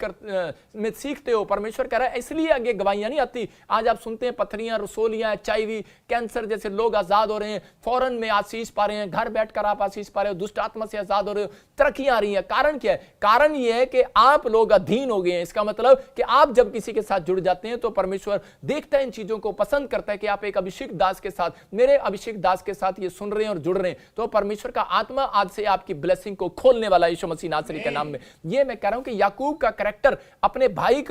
में सीखते हो, परमेश्वर कह रहा है इसलिए आगे गवाहियां नहीं आती। आज आप सुनते हैं पथरियां, रसोलियां, HIV, कैंसर जैसे लोग आजाद हो रहे हैं, फौरन में आशीष पा रहे हैं, घर बैठकर आप आशीष पा रहे हो, दुष्ट आत्मा से आजाद हो रहे हो, तरक्कियां आ रही हैं। कारण क्या है? कारण यह है कि आप लोग अधीन हो गए हैं। इसका मतलब कि आप जब किसी के साथ जुड़ जाते हैं तो परमेश्वर देखता है, इन चीजों को पसंद करता है कि आप एक अभिषेक दास के साथ, मेरे अभिषेक दास के साथ ये सुन रहे हैं और जुड़ रहे हैं, तो परमेश्वर का आत्मा आज से आपकी ब्लेसिंग को खोलने वाला यीशु मसीह नासरी के नाम में। ये मैं कह रहा हूं कि याकूब का कैरेक्टर अपने भाई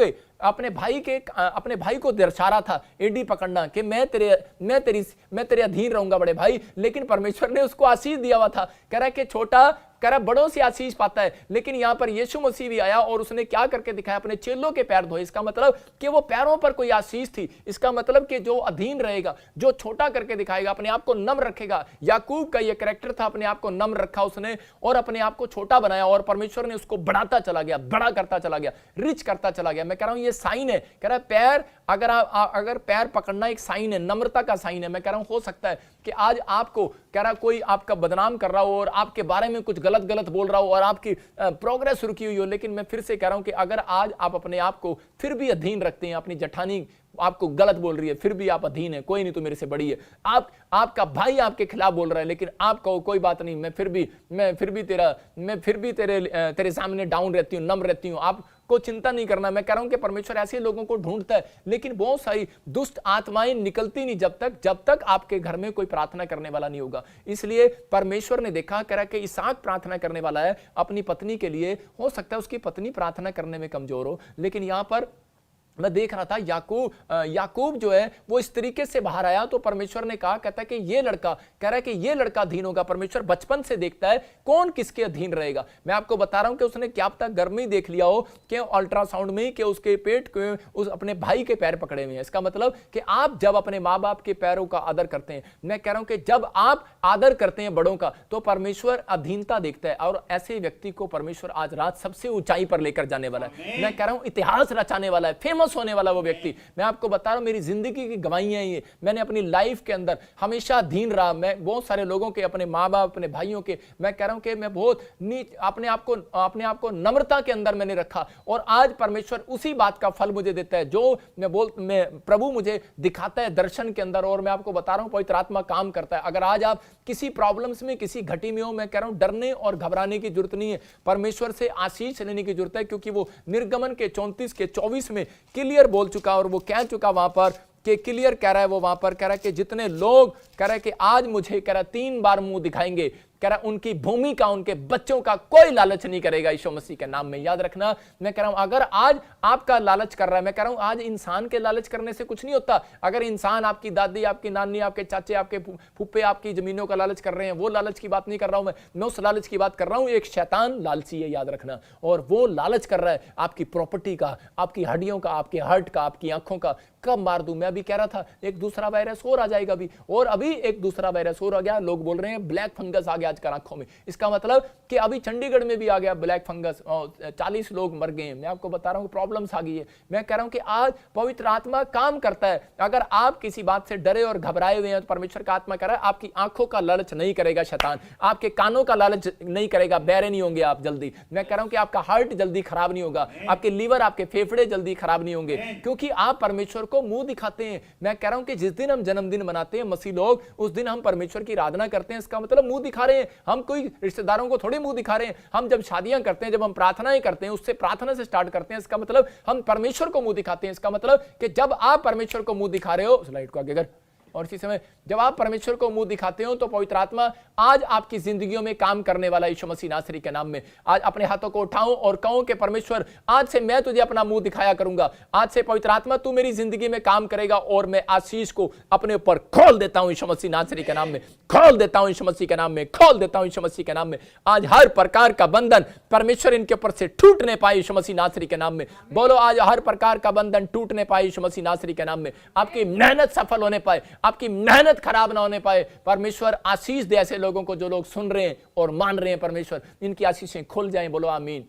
को दर्शा रहा था, एडी पकड़ना, कि मैं तेरे अधीन रहूंगा बड़े भाई, लेकिन परमेश्वर ने उसको आशीष दिया हुआ था। कह रहा है कि छोटा कह रहा बड़ों से आशीष पाता है, लेकिन यहां पर यीशु मसीह भी आया और उसने क्या करके दिखाया? अपने चेलों के पैर धोए। इसका मतलब कि वो पैरों पर कोई आशीष थी। इसका मतलब कि जो अधीन रहेगा, जो छोटा करके दिखाएगा, अपने आप को नम्र रखेगा। याकूब का ये कैरेक्टर था, अपने आप को नम्र रखा उसने और अपने आप को छोटा बनाया, और परमेश्वर ने उसको बढ़ाता चला गया, बड़ा करता चला गया, रिच करता चला गया। मैं कह रहा हूं ये साइन है। कह रहा है पैर, अगर पैर पकड़ना एक साइन है, नम्रता का साइन है। मैं कह रहा हूं हो सकता है कि आज आपको कह रहा कोई आपका बदनाम कर रहा हो और आपके बारे में कुछ गलत बोल रहा हो और आपकी प्रोग्रेस रुकी हुई हो, लेकिन मैं फिर से कह रहा हूं कि अगर आज आप अपने आप को फिर भी अधीन रखते हैं, अपनी जठानी आपको गलत बोल रही है, फिर भी आप अधीन है, कोई नहीं तो मेरे से बड़ी है, आपका भाई आपके खिलाफ बोल रहा है, लेकिन आप कहो कोई बात नहीं, मैं फिर भी तेरे सामने डाउन रहती हूं, नम्र रहती हूं, आपको चिंता नहीं करना। मैं कह रहा हूं कि परमेश्वर ऐसे लोगों को ढूंढता है, लेकिन बहुत सारी दुष्ट आत्माएं निकलती नहीं जब तक आपके घर में कोई प्रार्थना करने वाला नहीं होगा। इसलिए परमेश्वर ने देखा, कह रहा कि इसहाक प्रार्थना करने वाला है अपनी पत्नी के लिए। हो सकता है उसकी पत्नी प्रार्थना करने में कमजोर हो, लेकिन यहां पर मैं देख रहा था याकूब जो है वो इस तरीके से बाहर आया, तो परमेश्वर ने कहा, कहता है कि ये लड़का, कह रहा है कि ये लड़का अधीन होगा। परमेश्वर बचपन से देखता है कौन किसके अधीन रहेगा। मैं आपको बता रहा हूं कि उसने क्या पता गर्मी देख लिया हो कि अल्ट्रासाउंड में कि उसके पेट के उस अपने भाई के पैर पकड़े हुए हैं। इसका मतलब कि आप जब अपने माँ बाप के पैरों का आदर करते हैं, मैं कह रहा हूं कि जब आप आदर करते हैं बड़ों का, तो परमेश्वर अधीनता देखता है, और ऐसे व्यक्ति को परमेश्वर आज रात सबसे ऊंचाई पर लेकर जाने वाला है। मैं कह रहा हूं इतिहास रचाने वाला है, फेमस होने वाला वो व्यक्ति। मैं आपको बता रहा हूं मेरी जिंदगी की गवाहियां ये, मैंने अपनी लाइफ के अंदर हमेशा अधीन रहा। मैं बहुत सारे लोगों के, अपने माँ बाप, अपने भाइयों के, मैं कह रहा हूं कि मैं बहुत अपने आप को नम्रता के अंदर मैंने रखा, और आज परमेश्वर उसी बात का फल मुझे देता है जो मैं प्रभु मुझे दिखाता है दर्शन के अंदर। और मैं आपको बता रहा हूं पवित्र आत्मा काम करता है। अगर आज आप किसी प्रॉब्लम्स में, किसी घटी में हो, मैं कह रहा हूं डरने और घबराने की जरूरत नहीं है, परमेश्वर से आशीष लेने की जरूरत है, क्योंकि वो निर्गमन के 34 के 24 में क्लियर बोल चुका और वो कह चुका वहां पर कि क्लियर कह रहा है, वो वहां पर कह रहा है कि जितने लोग कह रहा है कि आज मुझे कह रहा 3 बार मुंह दिखाएंगे, कह रहा उनकी भूमि का, उनके बच्चों का कोई लालच नहीं करेगा यीशु मसीह के नाम में। याद रखना, मैं कह रहा हूं अगर आज आपका लालच कर रहा है, मैं कह रहा हूं आज इंसान के लालच करने से कुछ नहीं होता। अगर इंसान, आपकी दादी, आपकी नानी, आपके चाचे, आपके फूफे आपकी जमीनों का लालच कर रहे हैं, वो लालच की बात नहीं कर रहा हूं मैं उस लालच की बात कर रहा हूं। एक शैतान लालची है, याद रखना, और वो लालच कर रहा है आपकी प्रॉपर्टी का, आपकी हड्डियों का, आपके हार्ट का, आपकी आंखों का। कब मार दूं? मैं अभी कह रहा था एक दूसरा वायरस और आ जाएगा अभी, और अभी एक दूसरा वायरस और आ गया। लोग बोल रहे हैं ब्लैक फंगस आ गया आजकल आंखों में। इसका मतलब कि अभी चंडीगढ़ में भी आ गया ब्लैक फंगस, 40 लोग मर गए। मैं आपको बता रहा हूं प्रॉब्लम्स आ गई है। मैं कह रहा हूं कि आज पवित्र आत्मा काम करता है। अगर आप किसी बात से डरे और घबराए हुए हैं, तो परमेश्वर का आत्मा कह रहा है आपकी आंखों का लालच नहीं करेगा शैतान, आपके कानों का लालच नहीं करेगा, बहरे नहीं होंगे आप जल्दी। मैं कह रहा हूं कि आपका हार्ट जल्दी खराब नहीं होगा, आपके लीवर, आपके फेफड़े जल्दी खराब नहीं होंगे, क्योंकि आप परमेश्वर को मुंह दिखाते हैं। मैं कह रहा हूं कि जिस दिन हम जन्मदिन मनाते हैं मसीह लोग, उस दिन हम परमेश्वर की आराधना करते हैं। इसका मतलब मुंह दिखा रहे हैं, हम कोई रिश्तेदारों को थोड़े मुंह दिखा रहे हैं। हम जब शादियां करते हैं, जब हम प्रार्थनाएं करते हैं, उससे प्रार्थना से स्टार्ट करते हैं। इसका मतलब हम परमेश्वर को मुंह दिखाते हैं। इसका मतलब कि जब आप परमेश्वर को मुंह दिखा रहे हो, स्लाइड को आगे कर, और इसी समय जब आप परमेश्वर को मुंह दिखाते हो तो पवित्र आत्मा आज आपकी जिंदगियों में काम करने वाला यीशु मसीह नासरी के नाम में आज अपने हाथों को उठाऊं और कहूं कि परमेश्वर आज से मैं तुझे अपना मुंह दिखाया करूंगा। आज से पवित्र आत्मा तू मेरी जिंदगी में काम करेगा और मैं आशीष को अपने ऊपर खोल देता हूं यीशु मसीह नासरी के नाम में, खोल देता हूं यीशु मसीह के नाम में, खोल देता हूं यीशु मसीह के नाम में। आज हर प्रकार का बंधन परमेश्वर इनके ऊपर से टूटने पाए यीशु मसीह नासरी के नाम में। बोलो आज हर प्रकार का बंधन टूटने पाए यीशु मसीह नासरी के नाम में। आपकी मेहनत सफल होने पाए, आपकी मेहनत खराब ना होने पाए। परमेश्वर आशीष दे ऐसे लोगों को जो लोग सुन रहे हैं और मान रहे हैं। परमेश्वर इनकी आशीषें खुल जाएं। बोलो आमीन।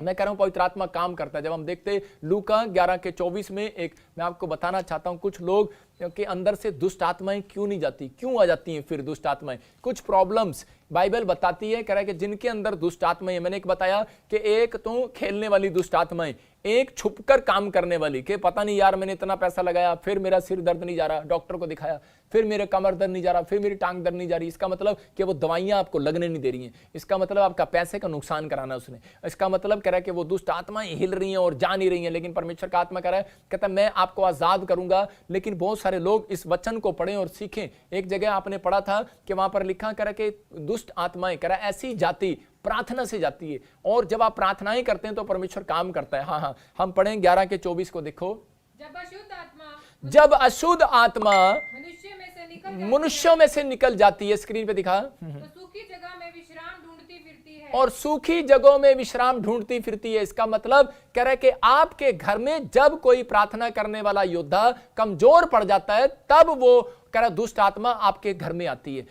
मैं कह रहा हूं पवित्र आत्मा काम करता है। जब हम देखते हैं लूका 11:24 में एक मैं आपको बताना चाहता हूं कुछ लोग के अंदर से दुष्ट आत्माएं क्यों नहीं जाती, क्यों आ जाती हैं फिर दुष्ट आत्माएं। कुछ प्रॉब्लम्स बाइबल बताती है, कह रहा है कि जिनके अंदर दुष्ट आत्माएं, मैंने एक बताया कि एक तो खेलने वाली दुष्ट आत्माएं, एक छुपकर काम करने वाली कि पता नहीं यार मैंने इतना पैसा लगाया फिर मेरा सिर दर्द नहीं जा रहा, डॉक्टर को दिखाया फिर मेरे कमर दर्द नहीं जा रहा, फिर मेरी टांग दर्द नहीं जा रही। इसका मतलब कि वो दवाइयां आपको लगने नहीं दे रही हैं। इसका मतलब आपका पैसे का नुकसान कराना उसने। इसका मतलब कह रहा है कि वो दुष्ट आत्माएं हिल रही हैं और जा नहीं रही हैं। लेकिन परमेश्वर का आत्मा कह रहा है, कहता है मैं आपको आजाद करूंगा। लेकिन बहुत सारे लोग इस वचन को पढ़ें और सीखें। एक जगह आपने पढ़ा था कि वहां पर लिखा कह रहा कि दुष्ट आत्माएं कह रहा ऐसी जाति प्रार्थना से जाती है और जब आप प्रार्थनाएं करते हैं तो परमेश्वर काम करता है। हाँ, हम पढ़ें 11:24 को देखो। जब अशुद्ध आत्मा मनुष्यों में से निकल जाती है, स्क्रीन पे दिखा, तो सूखी जगह में विश्राम ढूंढती फिरती है और सूखी जगहों में विश्राम ढूंढती फिरती है। इसका मतलब कह रहा है कि आपके घर में जब कोई प्रार्थना करने वाला योद्धा कमजोर पड़ जाता है तब वो कह रहा दुष्ट आत्मा आपके घर में आती है।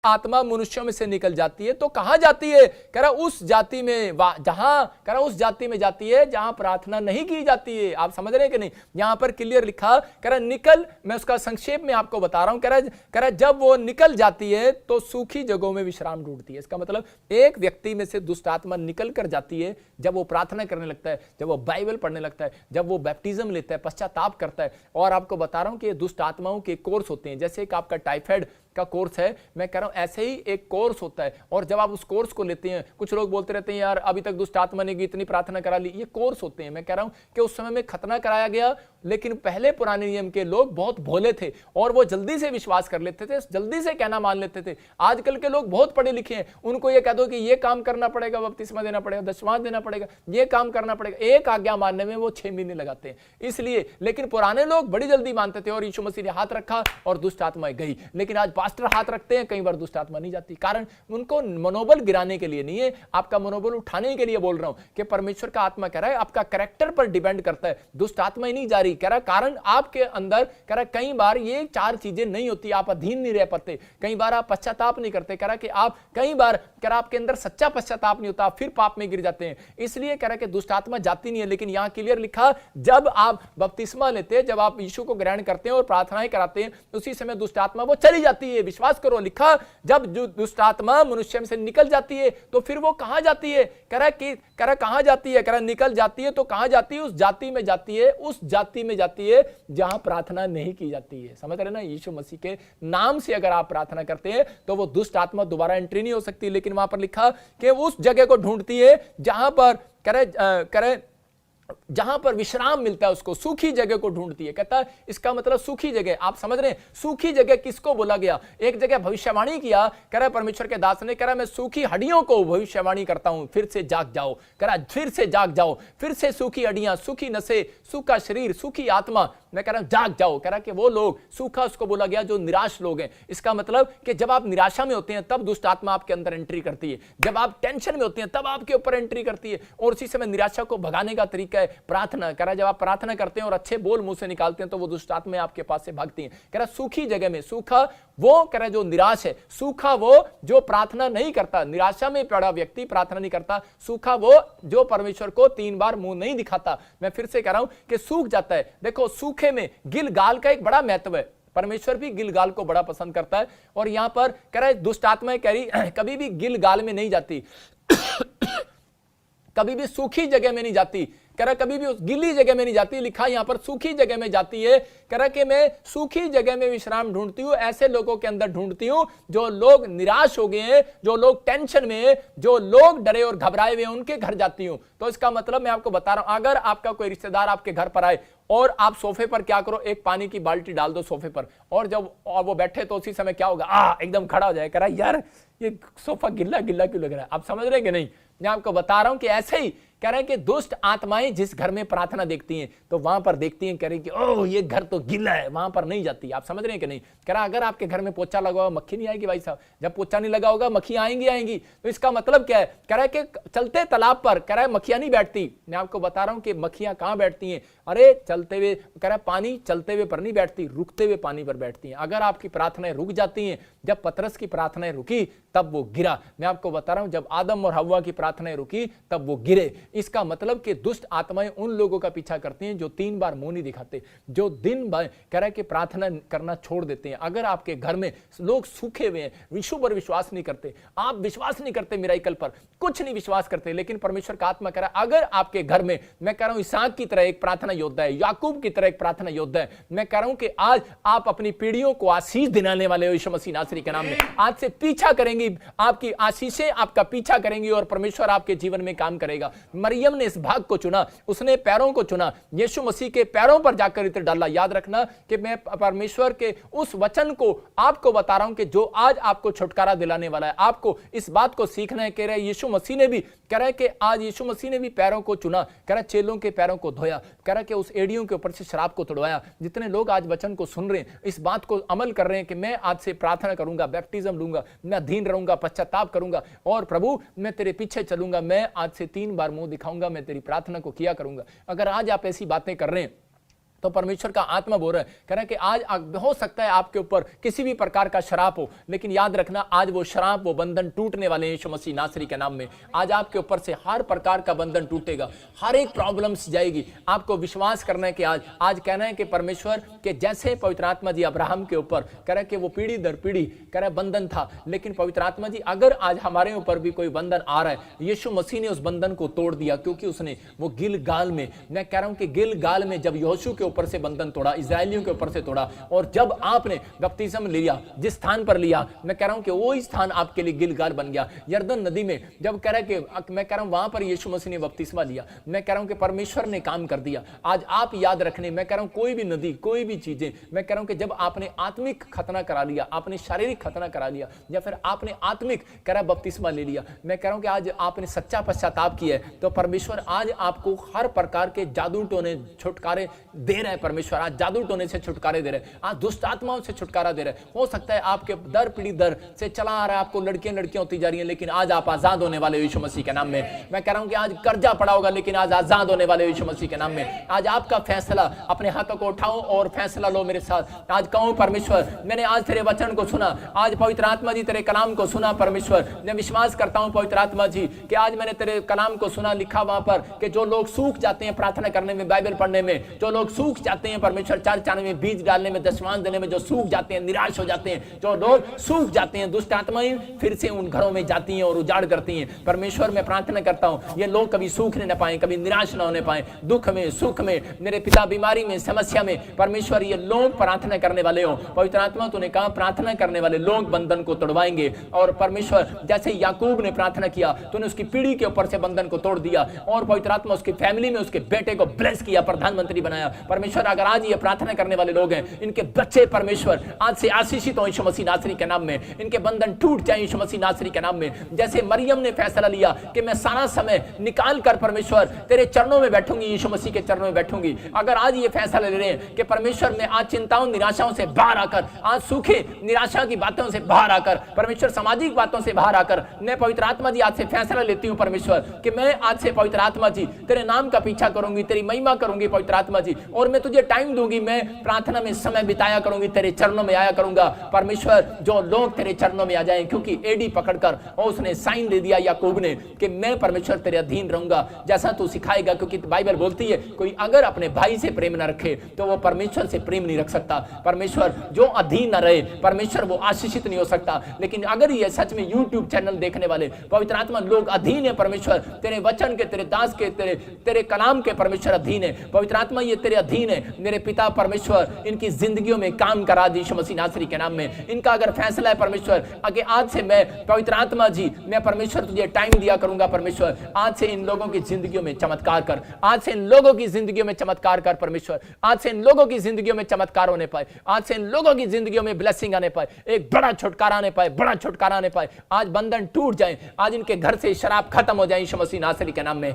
आत्मा मनुष्यों में से निकल जाती है तो कहां जाती है? कह रहा उस जाति में, जहां कह रहा उस जाति में जाती है जहां प्रार्थना नहीं की जाती है। आप समझ रहे हैं कि नहीं? यहां पर क्लियर लिखा, कह रहा निकल, मैं उसका संक्षेप में आपको बता रहा हूं। कह रहा जब वो निकल जाती है तो सूखी जगहों में विश्राम ढूंढती है। इसका मतलब एक व्यक्ति में से दुष्ट आत्मा निकल कर जाती है जब वो प्रार्थना करने लगता है, जब वो बाइबल पढ़ने लगता है, जब वो बैप्टिज्म लेता है, पश्चाताप करता है। और आपको बता रहा हूं कि दुष्ट आत्माओं के कोर्स होते हैं, जैसे एक आपका टाइफाइड का कोर्स है, मैं कह रहा हूं ऐसे ही एक कोर्स होता है। और जब आप उस कोर्स को लेते हैं, कुछ लोग बोलते रहते हैं यार अभी तक दुष्ट आत्मा ने इतनी प्रार्थना करा ली, ये कोर्स होते हैं। मैं कह रहा हूं कि उस समय में खतना कराया गया, लेकिन पहले पुराने नियम के लोग बहुत भोले थे और वो जल्दी से विश्वास कर लेते थे, जल्दी से कहना मान लेते थे। आजकल के लोग बहुत पढ़े लिखे हैं, उनको ये कह दो कि ये काम करना पड़ेगा, बपतिस्मा देना पड़ेगा, दशमांश देना पड़ेगा, ये काम करना पड़ेगा, एक आज्ञा मानने में वो 6 महीने लगाते हैं। इसलिए लेकिन पुराने लोग बड़ी जल्दी मानते थे और यीशु मसीह ने हाथ रखा और दुष्ट आत्माएं गई। लेकिन आज पास्टर हाथ रखते हैं, कई बार दुष्ट आत्मा नहीं जाती। कारण उनको मनोबल गिराने के लिए नहीं है, आपका मनोबल उठाने के लिए बोल रहा हूं कि परमेश्वर का आत्मा कह रहा है आपका कैरेक्टर पर डिपेंड करता है, दुष्ट आत्मा ही नहीं जा रही। कह रहा कारण आपके अंदर कह रहा कई बार ये 4 चीजें नहीं होती, आप अधीन नहीं रह पाते, कई बार आप पश्चाताप नहीं करते। कह रहा कि आप कई बार कह रहा आपके अंदर सच्चा पश्चाताप नहीं होता, फिर पाप में गिर जाते हैं। इसलिए कह रहा कि दुष्ट आत्मा जाती नहीं है। लेकिन यहां क्लियर लिखा, जब आप बपतिस्मा लेते हैं, जब आप यीशु को ग्रहण करते हैं और प्रार्थनाएं कराते हैं, उसी समय दुष्ट आत्मा वो चली जाती है। विश्वास करो, लिखा जब दुष्ट आत्मा मनुष्य में से निकल जाती है तो फिर वो कहां जाती है? कह रहा कहां जाती है? कह रहा निकल जाती है तो कहां जाती है? उस जाति में जाती है, उस जाति में जाती है जहां प्रार्थना नहीं की जाती है। समझ रहे ना? यीशु मसीह के नाम से अगर आप प्रार्थना करते हैं तो वो दुष्ट आत्मा दोबारा एंट्री नहीं हो सकती। लेकिन वहां पर लिखा कि उस जगह को ढूंढती है जहां पर करे जहां पर विश्राम मिलता है, उसको सूखी जगह को ढूंढती है। कहता है इसका मतलब सूखी जगह, आप समझ रहे हैं सूखी जगह किसको बोला गया? एक जगह भविष्यवाणी किया, कह रहा परमेश्वर के दास ने, कह रहा मैं सूखी हड्डियों को भविष्यवाणी करता हूं, फिर से जाग जाओ। कह रहा फिर से जाग जाओ, फिर से सूखी हड्डियां, सूखी नसें, सूखा शरीर, सूखी आत्मा, मैं कह रहा हूं जाग जाओ। कह रहा कि वो लोग, सूखा उसको बोला गया जो निराश लोग हैं। इसका मतलब कि जब आप निराशा में होते हैं तब दुष्ट आत्मा आपके अंदर एंट्री करती है, जब आप टेंशन में होते हैं तब आपके ऊपर एंट्री करती है। और उसी समय निराशा को भगाने का तरीका है प्रार्थना। कह रहा जब आप प्रार्थना करते हैं और अच्छे बोल मुंह से निकालते हैं तो वो दुष्ट आत्मा आपके पास से भागती हैं। कह रहा सूखी जगह में, सूखा वो कह रहा जो निराश है, सूखा वो जो प्रार्थना नहीं करता, निराशा में पड़ा व्यक्ति प्रार्थना नहीं करता, सूखा वो जो परमेश्वर को 3 बार मुंह नहीं दिखाता। मैं फिर से कह रहा हूं कि सूख जाता है। देखो सूखे में गिलगाल का एक बड़ा महत्व है, परमेश्वर भी गिलगाल को बड़ा पसंद करता है। और यहां पर कह रहा है दुष्ट आत्माएं कह रही कभी भी गिलगाल में नहीं जाती। कभी भी सूखी जगह में नहीं जाती, कह रहा कभी भी उस गीली जगह में नहीं जाती, लिखा यहां पर सूखी जगह में जाती है। कह रहा कि मैं सूखी जगह में विश्राम ढूंढती हूं, ऐसे लोगों के अंदर ढूंढती हूं जो लोग निराश हो गए हैं, जो लोग टेंशन में हैं, जो लोग डरे और घबराए हुए हैं, उनके घर जाती हूं। तो इसका मतलब मैं आपको बता रहा हूं, अगर आपका कोई रिश्तेदार आपके घर पर आए और आप सोफे पर क्या करो, एक पानी की बाल्टी डाल दो सोफे पर, और जब वो बैठे तो उसी समय क्या होगा, एकदम खड़ा हो जाए, कह रहा यार ये सोफा गिल्ला गिल्ला क्यों लग रहा है। आप समझ रहे हैं कि नहीं? मैं आपको बता रहा हूं कि ऐसे ही कह रहे हैं कि दुष्ट आत्माएं जिस घर में प्रार्थना देखती हैं तो वहां पर देखती हैं, कह रही कि ओह ये घर तो गीला है, वहां पर नहीं जाती। आप समझ रहे हैं कि नहीं? कह रहा अगर आपके घर में पोछा लगा होगा मक्खी नहीं आएगी भाई साहब, जब पोछा नहीं लगा होगा मक्खी आएंगी। तो इसका मतलब क्या है? कह रहा है कि चलते तालाब पर कह रहा है मक्खियां नहीं बैठती। मैं आपको बता रहा हूं कि मक्खियां कहां बैठती हैं, अरे चलते हुए, कह रहा है पानी चलते हुए पर नहीं बैठती, रुकते हुए पानी पर बैठती हैं। अगर आपकी प्रार्थनाएं रुक जाती हैं, जब पतरस की प्रार्थनाएं रुकी तब वो गिरा। मैं आपको बता रहा हूं जब आदम और हव्वा की प्रार्थनाएं रुकी तब वो गिरे। इसका मतलब कि दुष्ट आत्माएं उन लोगों का पीछा करती हैं जो 3 बार मुंह नहीं दिखाते, जो दिन भर कह रहा है कि प्रार्थना करना छोड़ देते हैं। अगर आपके घर में लोग सूखे हुए हैं, यीशु पर विश्वास नहीं करते, आप विश्वास नहीं करते मिराकल पर, कुछ नहीं विश्वास करते, लेकिन परमेश्वर का आत्मा कह रहा है अगर आपके घर में, मैं कह रहा हूं इसहाक की तरह एक प्रार्थना योद्धा है, याकूब की तरह एक प्रार्थना योद्धा है, मैं कह रहा हूं कि आज आप अपनी पीढ़ियों को आशीष दिलाने वाले हो यीशु मसीह नासरी के नाम में। आज से पीछा करेंगी, आपकी आशीषें आपका पीछा करेंगी और परमेश्वर आपके जीवन में काम करेगा। मरियम ने इस भाग को चुना, उसने पैरों को चुना, यीशु मसीह के पैरों पर जाकर इत्र डाला। याद रखना कि मैं परमेश्वर के उस वचन को आपको बता रहा हूं कि जो आज आपको छुटकारा दिलाने वाला है। आपको इस बात को सीखना है। कह रहा है यीशु मसीह ने भी, कह रहा है कि आज यीशु मसीह ने भी पैरों को चुना, कह रहा है चेलों के पैरों को धोया, कह रहा है कि उस एड़ियों के ऊपर से शराब को तोड़वाया। जितने लोग आज वचन को सुन रहे हैं, इस बात को अमल कर रहे हैं कि मैं आज से प्रार्थना करूंगा, बैप्टिज्म लूंगा, मैं अधीन रहूंगा, पश्चाताप करूंगा और प्रभु मैं तेरे पीछे चलूंगा, मैं आज से 3 बार मुंह दिखाऊंगा, मैं तेरी प्रार्थना को किया करूंगा। अगर आज आप ऐसी बातें कर रहे हैं तो परमेश्वर का आत्मा बोल रहा है, कह रहा है कि आज हो सकता है आपके ऊपर किसी भी प्रकार का शराप हो, लेकिन याद रखना आज वो शराप, वो बंधन टूटने वाले हैं यीशु मसीह नासरी के नाम में। आज आपके ऊपर से हर प्रकार का बंधन टूटेगा, हर एक प्रॉब्लम्स जाएगी। आपको विश्वास करना है कि आज कहना है कि परमेश्वर के जैसे पवित्र आत्मा जी अब्राहम के ऊपर, कह रहा है कि वो पीढ़ी दर पीढ़ी कह रहा है बंधन था, लेकिन पवित्र आत्मा जी अगर आज हमारे ऊपर भी कोई बंधन आ रहा है, यीशु मसीह ने उस बंधन को तोड़ दिया, क्योंकि उसने वो गिलगाल में, मैं कह रहा हूं कि गिलगाल में जब यहोशू के ऊपर से बंधन तोड़ा, इस्राएलियों के ऊपर से तोड़ा, और जब आपने बपतिस्म लिया जिस स्थान पर लिया, मैं कह रहा हूं कि वो ही स्थान आपके लिए गिलगाल बन गया। यरदन नदी में जब कह रहा है कि मैं कह रहा हूं वहां पर यीशु मसीह ने बपतिस्मा लिया, मैं कह रहा हूं कि परमेश्वर ने काम कर दिया। आज आप याद रखने, मैं कह रहा हूं कोई भी नदी, कोई भी चीजें, मैं कह रहा हूं कि जब आपने आत्मिक खतना करा लिया, आपने शारीरिक खतना करा लिया, या फिर आपने आत्मिक कह रहा बपतिस्मा ले लिया, मैं कह रहा हूं कि आज आपने सच्चा पश्चाताप किया है, तो परमेश्वर आज आपको हर प्रकार के जादू टोने छुटकारे दे रहे हैं। परमेश्वर आज जादू टोने से छुटकारे दे रहे हैं, आज दुष्ट आत्माओं से छुटकारा दे रहे हैं। हो सकता है आपके दर पीढ़ी दर से चला आ रहा है, आपको लड़कियां होती जा रही हैं, लेकिन आज आप आजाद होने वाले यीशु मसीह के नाम में। मैं कह रहा हूं कि आज कर्जा पड़ा होगा, लेकिन आज आजाद होने वाले यीशु मसीह के नाम में। आज आपका फैसला, अपने हाथों को उठाओ और फैसला लो मेरे साथ। आज कहूं परमेश्वर मैंने आज तेरे वचन को सुना, आज पवित्र आत्मा जी तेरे कलाम को सुना। परमेश्वर मैं विश्वास करता हूं पवित्र आत्मा जी कि आज मैंने तेरे कलाम को सुना, लिखा वहां पर कि जो लोग सूख जाते हैं प्रार्थना करने में, बाइबल पढ़ने में, जो लोग सूख जाते हैं परमेश्वर चर्च आने में, बीज डालने में, दशमांश देने में, जो सूख जाते हैं, निराश हो जाते हैं, जो लोग सूख जाते हैं, दुष्ट आत्माएं फिर से उन घरों में जाती हैं और उजाड़ करती हैं। परमेश्वर मैं प्रार्थना करता हूं ये लोग कभी सूखने न पाए, कभी निराश न होने पाए, दुख में, सुख में, मेरे पिता बीमारी में, समस्या में, परमेश्वर ये लोग प्रार्थना करने वाले हो। पवित्र आत्मा तूने कहा प्रार्थना करने वाले लोग बंधन को तोड़वाएंगे, और परमेश्वर जैसे याकूब ने प्रार्थना किया, तूने उसकी पीढ़ी के ऊपर से बंधन को तोड़ दिया, और पवित्र आत्मा उसकी फैमिली में उसके बेटे को ब्लेस किया, प्रधानमंत्री बनाया। परमेश्वर अगर आज ये प्रार्थना करने वाले लोग हैं, इनके बच्चे परमेश्वर आज से आशीषित हो यीशु मसीह नासरी के नाम में, इनके बंधन टूट जाए यीशु मसीह नासरी के नाम में। जैसे मरियम ने फैसला लिया कि मैं सारा समय निकाल कर परमेश्वर तेरे चरणों में बैठूंगी, यीशु मसीह के चरणों में बैठूंगी। अगर आज ये फैसला ले रहे हैं कि परमेश्वर मैं आज चिंताओं निराशाओं से बाहर आकर, आज सूखे निराशा की बातों से बाहर आकर, परमेश्वर सामाजिक बातों से बाहर आकर, मैं पवित्र आत्मा जी आज से फैसला लेती हूँ परमेश्वर कि मैं आज से पवित्र आत्मा जी तेरे नाम का पीछा करूंगी, तेरी महिमा करूंगी पवित्र आत्मा जी, और और मैं तुझे टाइम दूंगी, मैं प्रार्थना में समय बिताया करूंगी, तेरे चरणों में आया करूंगा। परमेश्वर जो लोग तेरे चरणों में आ जाएं, क्योंकि एडी पकड़कर और उसने साइन दे दिया याकूब ने कि मैं परमेश्वर तेरे अधीन रहूंगा जैसा तू सिखाएगा, क्योंकि बाइबल बोलती है कोई अगर अपने भाई से प्रेम न रखे तो वो परमेश्वर से प्रेम नहीं रख सकता। परमेश्वर जो अधीन न रहे, परमेश्वर वो आशीषित नहीं हो सकता। लेकिन अगर ये सच में यूट्यूब चैनल देखने वाले पवित्र आत्मा लोग अधीन है परमेश्वर, तेरे वचन के, तेरे दास के, तेरे कलाम के, परमेश्वर अधीन है। पवित्र आत्मा ये तेरे अधीन है। मेरे पिता परमेश्वर इनकी जिंदगियों में काम करा दी यीशु मसीह नासरी के नाम में। इनका अगर फैसला है परमेश्वर, अगर आज से मैं पवित्र आत्मा जी, मैं परमेश्वर तुझे टाइम दिया करूंगा परमेश्वर, आज से इन लोगों की जिंदगियों में चमत्कार कर, आज से इन लोगों की जिंदगियों में चमत्कार कर परमेश्वर, आज से इन लोगों की जिंदगियों में चमत्कार होने पाए, आज से इन लोगों की जिंदगियों में ब्लेसिंग आने पाए, एक बड़ा छुटकारा आने पाए, बड़ा छुटकारा आने पाए। आज बंधन टूट जाए, आज इनके घर से शराब खत्म हो जाए यीशु मसीह नासरी के नाम में।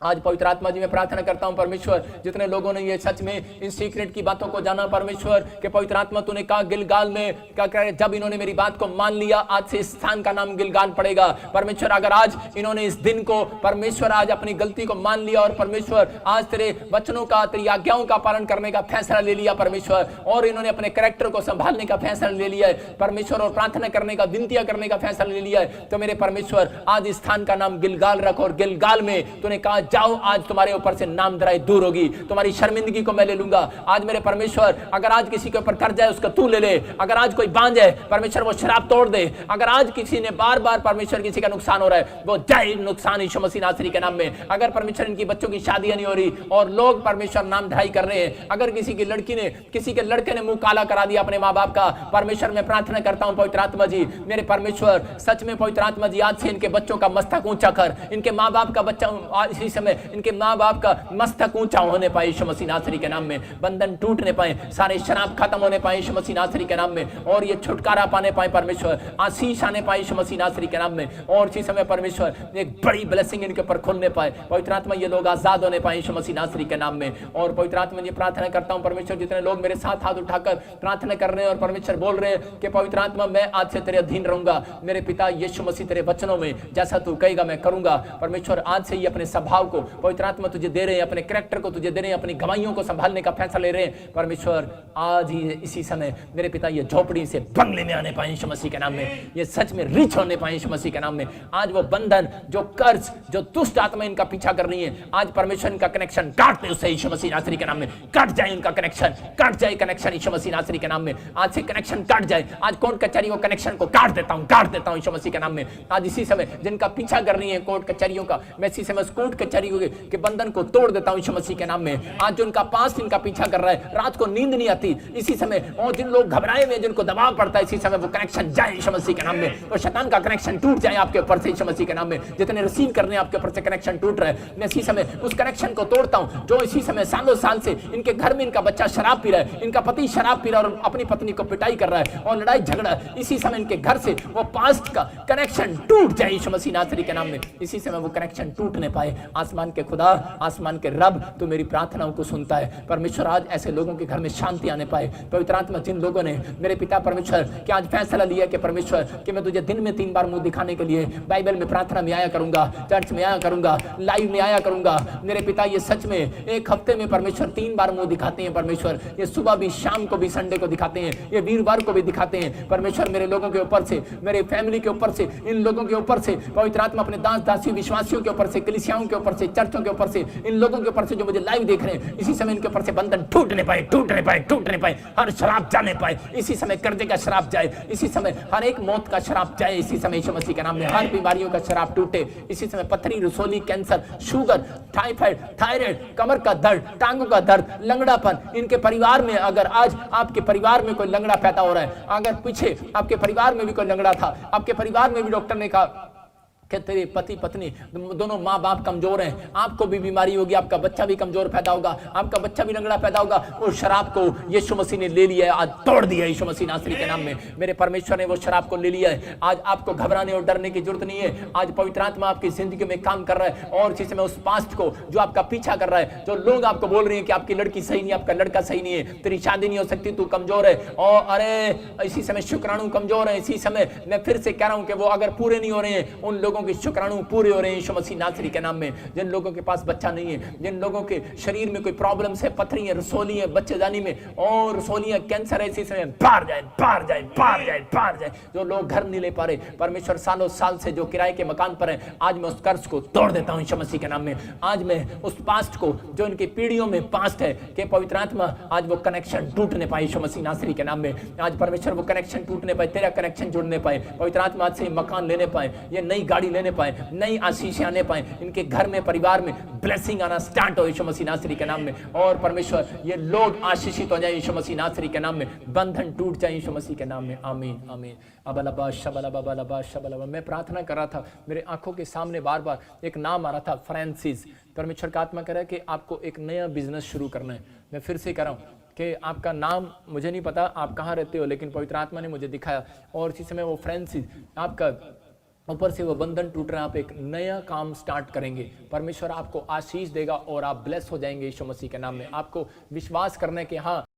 आज पवित्र आत्मा जी मैं प्रार्थना करता हूं परमेश्वर, जितने लोगों ने ये सच में इन सीक्रेट की बातों को जाना परमेश्वर, कि पवित्र आत्मा तूने कहा गिलगाल में क्या करे, जब इन्होंने मेरी बात को मान लिया, आज से इस स्थान का नाम गिलगाल पड़ेगा परमेश्वर। अगर आज इन्होंने इस दिन को परमेश्वर आज अपनी गलती को मान लिया और परमेश्वर आज तेरे वचनों का, तेरी आज्ञाओं का पालन करने का फैसला ले लिया परमेश्वर, और इन्होंने अपने कैरेक्टर को संभालने का फैसला ले लिया है परमेश्वर, और प्रार्थना करने का, विनतियां करने का फैसला ले लिया है, तो मेरे परमेश्वर आज इस स्थान का नाम गिलगाल रखो। और गिलगाल में तूने कहा जाओ, आज तुम्हारे ऊपर से नामधराई दूर होगी, तुम्हारी शर्मिंदगी को मैं ले लूंगा। आज मेरे परमेश्वर अगर आज किसी के ऊपर कर्जा है उसका तू ले ले, अगर आज कोई बांझ है परमेश्वर वो शराब तोड़ दे, अगर आज किसी ने बार बार परमेश्वर किसी का नुकसान हो रहा है वो जाए नुकसान यीशु मसीह नासरी के नाम में। अगर परमेश्वर इनकी बच्चों की शादियां नहीं हो रही और लोग परमेश्वर नामधराई कर रहे हैं, अगर किसी की लड़की ने, किसी के लड़के ने मुंह काला करा दिया अपने माँ बाप का, परमेश्वर मैं प्रार्थना करता हूं पवित्र आत्मा जी, मेरे परमेश्वर सच में पवित्र आत्मा जी, आज से इनके बच्चों का मस्तक ऊंचा कर, इनके माँ बाप का बच्चा इसी समय इनके माँ बाप का मस्तक ऊंचा होने पाए यीशु मसीह नासरी के नाम में, बंधन टूटने पाए, सारे शराब खत्म होने पाए यीशु मसीह नासरी के नाम में, और ये छुटकारा पाने पाए परमेश्वर, आशीष आने पाए यीशु मसीह नासरी के नाम में, और इसी समय परमेश्वर एक बड़ी ब्लेसिंग इनके ऊपर खुलने पाए पवित्र आत्मा, ये लोग आजाद होने पाए यीशु मसीह नासरी के नाम में। और पवित्र आत्मा ये प्रार्थना करता हूं परमेश्वर, जितने लोग मेरे साथ हाथ उठाकर प्रार्थना कर रहे हैं और परमेश्वर बोल रहे हैं कि पवित्र आत्मा मैं आज से तेरे अधीन रहूंगा, मेरे पिता यीशु मसीह तेरे वचनों में जैसा तू कहेगा मैं करूंगा परमेश्वर। आज से ही अपने स्वभाव को पवित्र आत्मा तुझे दे रहे हैं, अपने कैरेक्टर को तुझे दे रहे हैं, अपनी गवाहियों को संभालने का फैसला ले रहे हैं परमेश्वर। आज ही इसी समय मेरे पिता ये झोपड़ी से बंगले में आने पाए यीशु मसीह के नाम में, ये सच में रिच होने पाए यीशु मसीह के नाम में। आज वो बंधन, जो कर्ज, जो दुष्ट आत्मा इनका पीछा कर रही है, आज परमेश्वर इनका कनेक्शन काट दे उससे यीशु मसीह नासरी के नाम में, कट जाए इनका कनेक्शन, कट जाए कनेक्शन यीशु मसीह नासरी के नाम में, आज से कनेक्शन कट जाए। आज कोर्ट कचहरियों कनेक्शन को काट देता हूं, काट देता हूं यीशु मसीह के नाम में। आज इसी समय जिनका पीछा कर रही है कोर्ट कचहरियों का, मैं इसी समय कोर्ट कचहरियों के बंधन को तोड़ देता हूं यीशु मसीह के नाम में। आज जो इनका पास इनका पीछा कर रहा है, रात को नींद नहीं आती इसी समय, और जिन लोग घबराए हुए, जिनको दबाव पड़ता है इसी समय, वो कनेक्शन जाए यीशु मसीह के नाम में, और शैतान का कनेक्शन टूट जाए आपके ऊपर से यीशु मसीह के नाम में। जितने रिसीव करने आपके ऊपर से कनेक्शन टूट रहा है, मैं इसी समय उस कनेक्शन को तोड़ता हूं जो इसी समय सालों साल से इनके घर में इनका बच्चा शराब पी रहा है, इनका पति शराब पी रहा है और अपनी पत्नी को पिटाई कर रहा है और लड़ाई झगड़ा, इसी समय इनके घर से वो पास्ट का कनेक्शन टूट जाए यीशु मसीह नासरी के नाम में। इसी समय वो कनेक्शन टूटने पाए। आसमान के खुदा, आसमान के रब, तो मेरी प्रार्थनाओं को सुनता है परमेश्वर। आज ऐसे लोगों के घर में शांति आने पाए पवित्र आत्मा। जिन लोगों ने मेरे पिता परमेश्वर कि आज फैसला लिया कि परमेश्वर कि मैं तुझे दिन में 3 बार मुंह दिखाने के लिए बाइबल में प्रार्थना में आया करूंगा, चर्च में आया करूंगा, लाइव में आया करूंगा, मेरे पिता ये सच में एक हफ्ते में परमेश्वर 3 बार मुंह दिखाते हैं परमेश्वर। ये सुबह भी, शाम को भी, संडे को दिखाते हैं, ये वीरवार को भी दिखाते हैं परमेश्वर। मेरे लोगों के ऊपर से, मेरे फैमिली के ऊपर से, इन लोगों के ऊपर से पवित्र आत्मा अपने दास दासियों विश्वासियों के ऊपर से, कलीसियाओं के ऊपर से, चर्चों के ऊपर से, इन लोगों के ऊपर से जो मुझे लाइव देख रहे हैं, इसी समय इनके ऊपर से बंधन टूटने पाए, टूटने पाए, टूटने पाए। हर शराब जाने पाए इसी समय, कर्जे का शराब जाए इसी समय, हर एक मौत का शराब जाए इसी समय यीशु मसीह के नाम में। हर बीमारियों का शराब टूटे इसी समय। पथरी, रसोली, कैंसर, शुगर, टाइफाइड, थायराइड, कमर का दर्द, टांगों का दर्द, लंगड़ापन, इनके परिवार में अगर आज आपके परिवार में कोई लंगड़ा पैदा हो रहा है, अगर पीछे आपके परिवार में भी कोई लंगड़ा था, आपके परिवार में भी डॉक्टर ने कहा कि तेरे पति पत्नी दोनों माँ बाप कमजोर हैं, आपको भी बीमारी होगी, आपका बच्चा भी कमजोर पैदा होगा, आपका बच्चा भी लंगड़ा पैदा होगा, उस शराब को यीशु मसीह ने ले लिया है, आज तोड़ दिया यीशु मसीह नासरी के नाम में। मेरे परमेश्वर ने वो शराब को ले लिया है। आज आपको घबराने और डरने की जरूरत नहीं है। आज पवित्र आत्मा आपकी जिंदगी में काम कर रहा है, और इसी समय उस पास्ट को जो आपका पीछा कर रहा है, जो लोग आपको बोल रहे हैं कि आपकी लड़की सही नहीं, आपका लड़का सही नहीं है, तेरी शादी नहीं हो सकती, तू कमजोर है, और अरे इसी समय शुक्राणु कमजोर है, इसी समय मैं फिर से कह रहा हूं कि वो अगर पूरे नहीं हो रहे हैं, उन लोगों के शुक्राणु पूरे हो रहे हैं यीशु मसीह नासरी के नाम में। जिन लोगों के पास बच्चा नहीं है, जिन लोगों के शरीर में कोई प्रॉब्लम्स है, पथरी है, रसोली है, बच्चेदानी में और रसोलियां, कैंसर है, इसी समय बाहर जाए, बाहर जाए, बाहर जाए, बाहर जाए। जो लोग घर नहीं ले पा रहे, परमेश्वर सालों साल से जो किराए के मकान पर है, आज मैं उस कर्ज को तोड़ देता हूं यीशु मसीह के नाम में। आज मैं उस पास्ट को जो इनकी पीढ़ियों में पास्ट है कि पवित्र आत्मा आज वो कनेक्शन टूटने पाए यीशु मसीह नासरी के नाम में। आज परमेश्वर वो कनेक्शन टूटने पाए, तेरा कनेक्शन जुड़ने पाए, पवित्र आत्मा आज से मकान लेने पाए, ये नई गाड़ी लेने पाए, नई आशीषें आने पाए, इनके घर में परिवार में ब्लेसिंग आना स्टार्ट हो यीशु मसीह नासरी के नाम में। और परमेश्वर ये लोग आशीषित हो जाए यीशु मसीह नासरी के नाम में, बंधन टूट जाए यीशु मसीह के नाम में। आमीन आमीन। अबलबा शबलबा बलबा शबलबा। मैं प्रार्थना कर रहा था, मेरे आंखों के सामने बार बार एक नाम आ रहा था, फ्रांसिस। परमेश्वर का आत्मा कह रहा है कि आपको एक नया बिजनेस शुरू करना है। मैं फिर से कह रहा हूँ कि आपका नाम मुझे नहीं पता आप कहाँ रहते हो, लेकिन पवित्र आत्मा ने मुझे दिखाया और इसी समय वो फ्रांसिस आपका ऊपर से वो बंधन टूट रहा है, आप एक नया काम स्टार्ट करेंगे। परमेश्वर आपको आशीष देगा और आप ब्लेस हो जाएंगे यीशु मसीह के नाम में। आपको विश्वास करने के हाँ